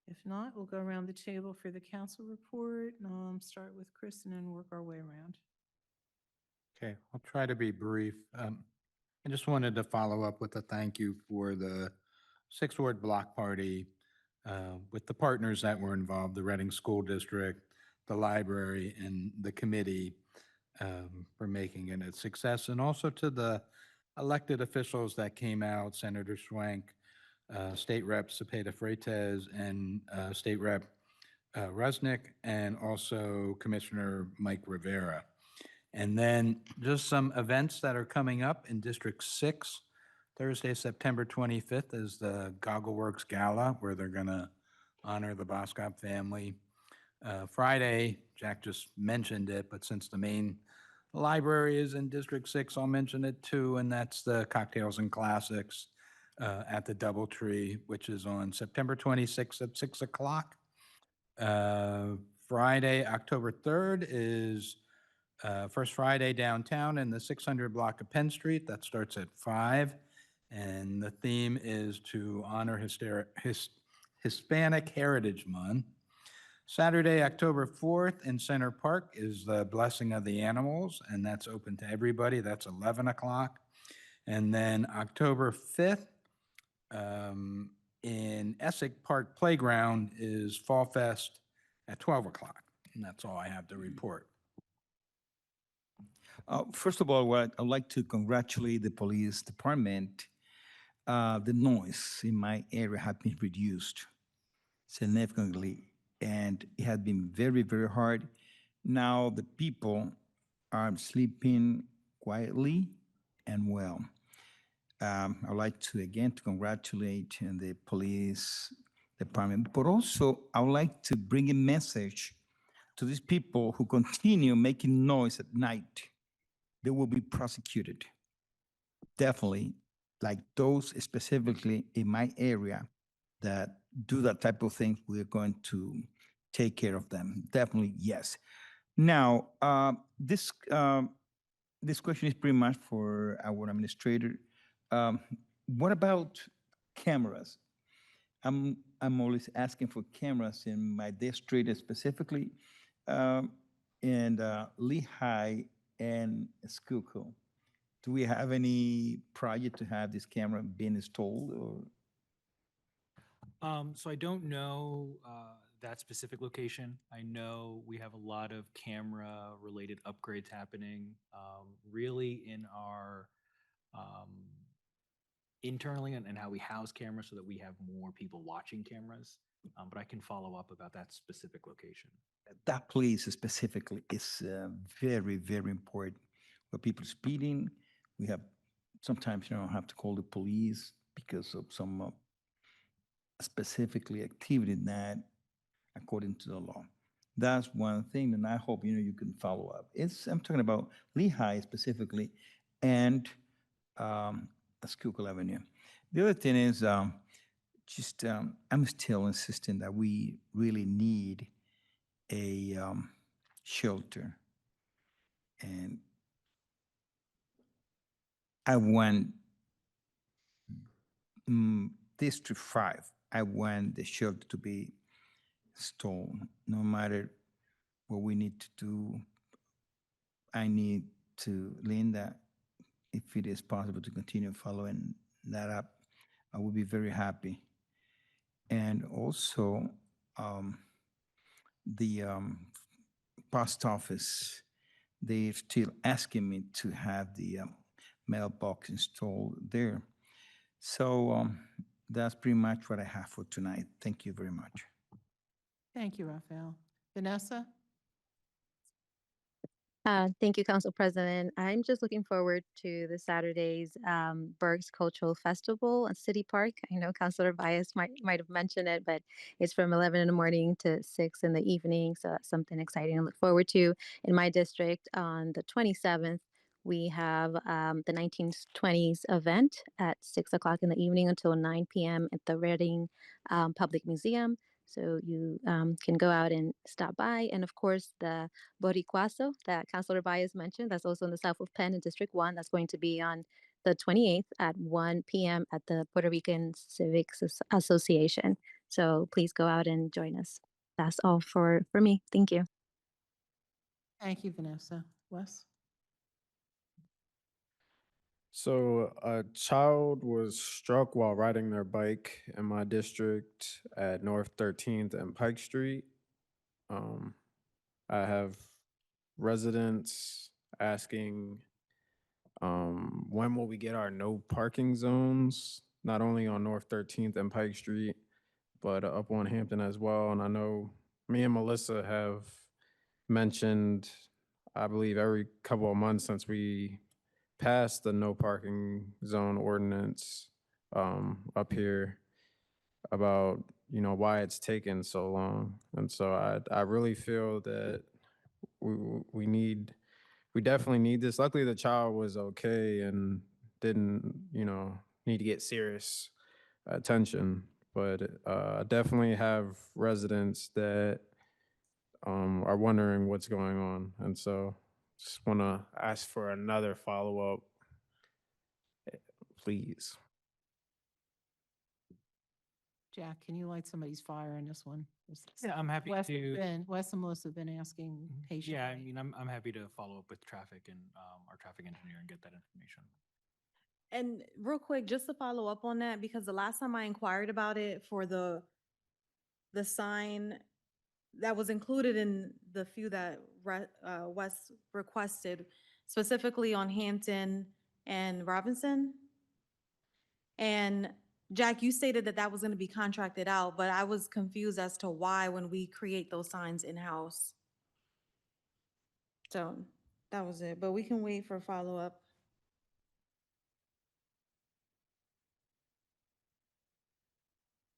If not, we'll go around the table for the council report. Start with Chris and then work our way around. Okay, I'll try to be brief. I just wanted to follow up with a thank you for the Sixth Ward Block Party with the partners that were involved, the Reading School District, the library, and the committee for making it a success, and also to the elected officials that came out, Senator Schwank, State Rep Cepeda Freitas, and State Rep Resnick, and also Commissioner Mike Rivera. And then just some events that are coming up in District 6. Thursday, September 25th is the Goggle Works Gala, where they're going to honor the Boskop family. Friday, Jack just mentioned it, but since the main library is in District 6, I'll mention it too, and that's the Cocktails and Classics at the Doubletree, which is on September 26th at 6 o'clock. Friday, October 3rd is First Friday downtown in the 600 block of Penn Street. That starts at 5. And the theme is to honor Hispanic Heritage Month. Saturday, October 4th in Center Park is the Blessing of the Animals, and that's open to everybody. That's 11 o'clock. And then October 5th in Essex Park Playground is Fall Fest at 12 o'clock. And that's all I have to report. First of all, I'd like to congratulate the police department. The noise in my area has been reduced significantly, and it has been very, very hard. Now the people are sleeping quietly and well. I'd like to again to congratulate the police department, but also I would like to bring a message to these people who continue making noise at night. They will be prosecuted. Definitely, like those specifically in my area that do that type of thing, we're going to take care of them. Definitely, yes. Now, this question is pretty much for our administrator. What about cameras? I'm always asking for cameras in my district specifically, in Lehigh and Schuylkill. Do we have any project to have this camera being installed or? So I don't know that specific location. I know we have a lot of camera-related upgrades happening, really in our internally and how we house cameras so that we have more people watching cameras. But I can follow up about that specific location. That place specifically is very, very important. Where people speeding, we have sometimes have to call the police because of some specifically activity that according to the law. That's one thing, and I hope you can follow up. I'm talking about Lehigh specifically, and Schuylkill Avenue. The other thing is I'm still insisting that we really need a shelter, and I want District 5. I want the shelter to be installed, no matter what we need to do. I need to, Linda, if it is possible to continue following that up, I would be very happy. And also, the post office, they're still asking me to have the mailbox installed there. So that's pretty much what I have for tonight. Thank you very much. Thank you, Rafael. Vanessa? Thank you, Council President. I'm just looking forward to the Saturday's Berks Cultural Festival at City Park. I know Councilor Bias might have mentioned it, but it's from 11 in the morning to 6 in the evening. So that's something exciting to look forward to. In my district on the 27th, we have the 1920s event at 6 o'clock in the evening until 9 p.m. at the Reading Public Museum. So you can go out and stop by. And of course, the Boricuazo that Councilor Bias mentioned, that's also in the south of Penn in District 1. That's going to be on the 28th at 1 p.m. at the Puerto Rican Civics Association. So please go out and join us. That's all for me. Thank you. Thank you, Vanessa. Wes? So a child was struck while riding their bike in my district at North 13th and Pike Street. I have residents asking, when will we get our no parking zones, not only on North 13th and Pike Street, but up on Hampton as well. And I know me and Melissa have mentioned, I believe every couple of months since we passed the no parking zone ordinance up here about why it's taken so long. And so I really feel that we definitely need this. Luckily the child was okay and didn't need to get serious attention, but I definitely have residents that are wondering what's going on. And so just want to ask for another follow-up, please. Jack, can you light somebody's fire in this one? Yeah, I'm happy Wes to. Wes and Melissa have been asking patiently. Yeah, I mean, I'm happy to follow up with traffic and our traffic engineer and get that information. And real quick, just to follow up on that, because the last time I inquired about it for the sign that was included in the few that Wes requested, specifically on Hampton and Robinson. And Jack, you stated that that was going to be contracted out, but I was confused as to why when we create those signs in-house. So that was it, but we can wait for follow-up.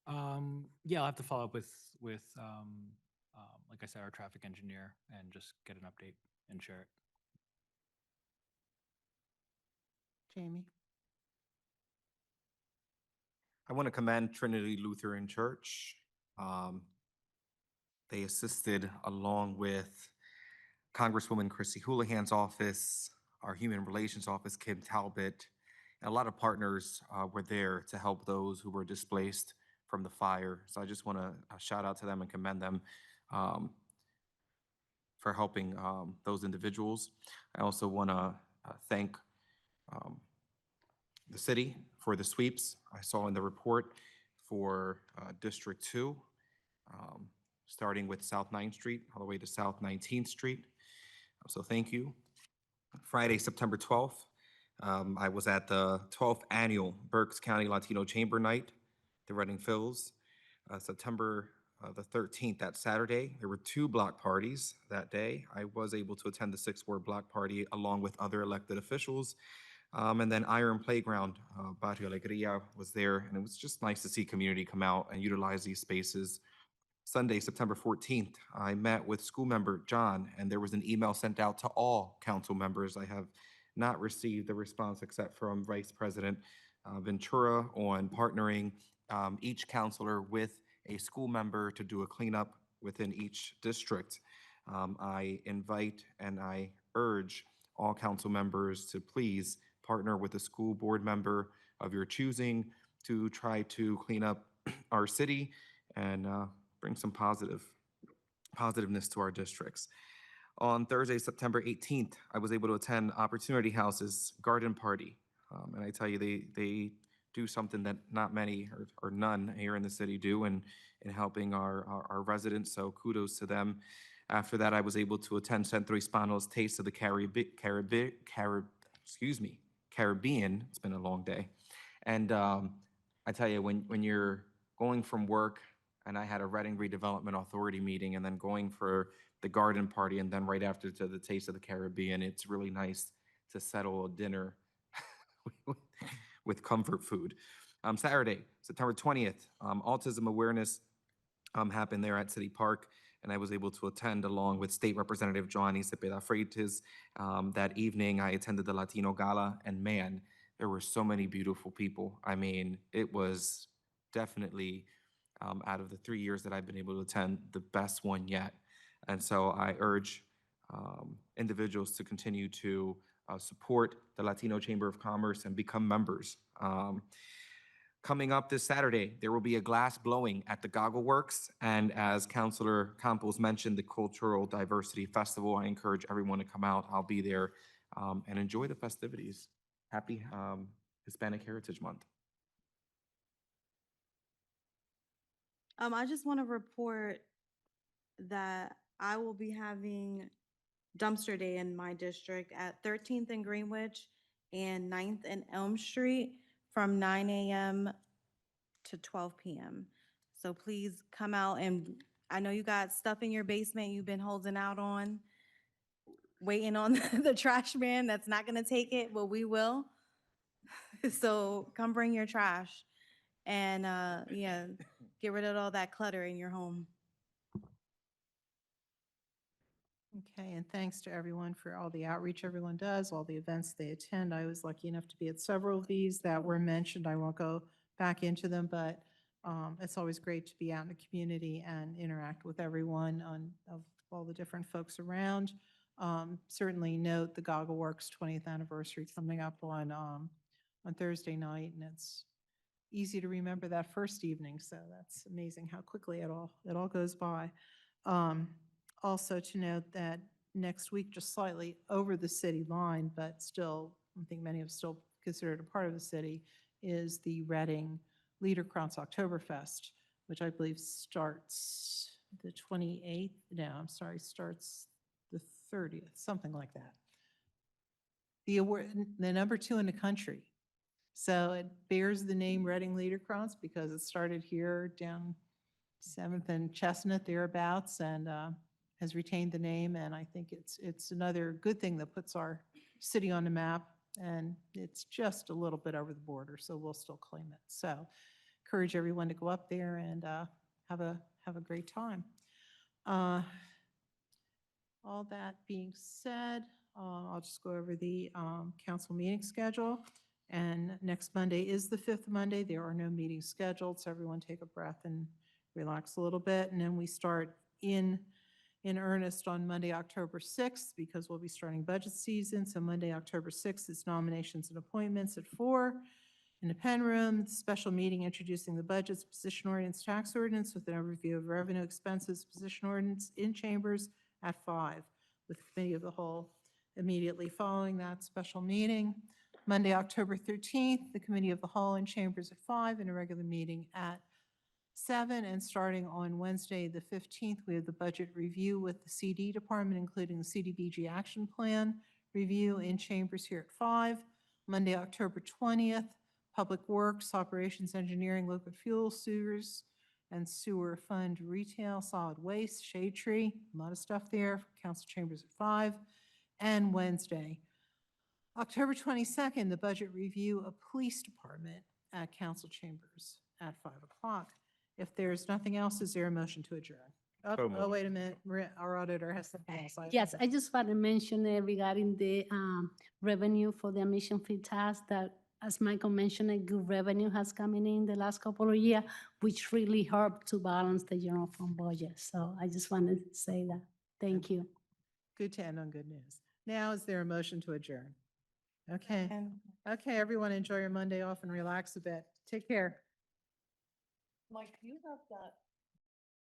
Yeah, I'll have to follow up with, like I said, our traffic engineer and just get an update and share it. Jamie? I want to commend Trinity Lutheran Church. They assisted along with Congresswoman Chrissy Houlihan's office, our Human Relations Office, Kim Talbot, and a lot of partners were there to help those who were displaced from the fire. So I just want to shout out to them and commend them for helping those individuals. I also want to thank the city for the sweeps. I saw in the report for District 2, starting with South 9th Street all the way to South 19th Street. So thank you. Friday, September 12th, I was at the 12th Annual Berks County Latino Chamber Night, the Reading Phils. September the 13th, that Saturday, there were 2 block parties that day. I was able to attend the 6th Ward block party along with other elected officials. And then Iron Playground, Barrio Alegría was there, and it was just nice to see community come out and utilize these spaces. Sunday, September 14th, I met with school member John, and there was an email sent out to all council members. I have not received a response except from Vice President Ventura on partnering each counselor with a school member to do a cleanup within each district. I invite and I urge all council members to please partner with a school board member of your choosing to try to clean up our city and bring some positiveness to our districts. On Thursday, September 18th, I was able to attend Opportunity House's garden party. And I tell you, they do something that not many or none here in the city do in helping our residents. So kudos to them. After that, I was able to attend Centro Hispano's Taste of the Caribbean. It's been a long day. And I tell you, when you're going from work, and I had a Reading Redevelopment Authority meeting, and then going for the garden party, and then right after to the Taste of the Caribbean, it's really nice to settle a dinner with comfort food. Saturday, September 20th, Autism Awareness happened there at City Park, and I was able to attend along with State Representative Joanny Cepeda Freitas. That evening, I attended the Latino Gala, and man, there were so many beautiful people. I mean, it was definitely, out of the 3 years that I've been able to attend, the best one yet. And so I urge individuals to continue to support the Latino Chamber of Commerce and become members. Coming up this Saturday, there will be a glass blowing at the Goggle Works. And as Councilor Campos mentioned, the Cultural Diversity Festival, I encourage everyone to come out. I'll be there and enjoy the festivities. Happy Hispanic Heritage Month. I just want to report that I will be having dumpster day in my district at 13th and Greenwich and 9th and Elm Street from 9 a.m. to 12 p.m. So please come out, and I know you got stuff in your basement you've been holding out on, waiting on the trash man that's not going to take it, but we will. So come bring your trash and yeah, get rid of all that clutter in your home. Okay, and thanks to everyone for all the outreach everyone does, all the events they attend. I was lucky enough to be at several of these that were mentioned. I won't go back into them, but it's always great to be out in the community and interact with everyone of all the different folks around. Certainly note the Goggle Works 20th anniversary coming up on Thursday night, and it's easy to remember that first evening. So that's amazing how quickly it all goes by. Also to note that next week, just slightly over the city line, but still, I think many have still considered a part of the city, is the Reading Liederkranz Oktoberfest, which I believe starts the 28th. No, I'm sorry, starts the 30th, something like that. The number 2 in the country. So it bears the name Reading Liederkranz because it started here down 7th and Chestnut thereabouts, and has retained the name. And I think it's another good thing that puts our city on the map, and it's just a little bit over the border, so we'll still claim it. So encourage everyone to go up there and have a great time. All that being said, I'll just go over the council meeting schedule. And next Monday is the 5th Monday. There are no meetings scheduled, so everyone take a breath and relax a little bit. And then we start in earnest on Monday, October 6th, because we'll be starting budget season. So Monday, October 6th is nominations and appointments at 4. In the Penn Room, special meeting introducing the budgets, position ordinance, tax ordinance with an overview of revenue expenses, position ordinance in chambers at 5, with committee of the whole immediately following that special meeting. Monday, October 13th, the committee of the whole in chambers at 5 and a regular meeting at 7. And starting on Wednesday, the 15th, we have the budget review with the CD department, including the CDBG action plan review in chambers here at 5. Monday, October 20th, Public Works, Operations Engineering, Liquid Fuel, Sewers, and Sewer Fund Retail, Solid Waste, Shade Tree, a lot of stuff there, council chambers at 5. And Wednesday, October 22nd, the budget review of Police Department at council chambers at 5 o'clock. If there's nothing else, is there a motion to adjourn? Oh, wait a minute, our auditor has something else. Yes, I just want to mention regarding the revenue for the admission fee tax that, as Michael mentioned, a good revenue has come in the last couple of years, which really helped to balance the general fund budget. So I just wanted to say that. Thank you. Good to end on good news. Now, is there a motion to adjourn? Okay. Okay, everyone, enjoy your Monday off and relax a bit. Take care. Mike, you have that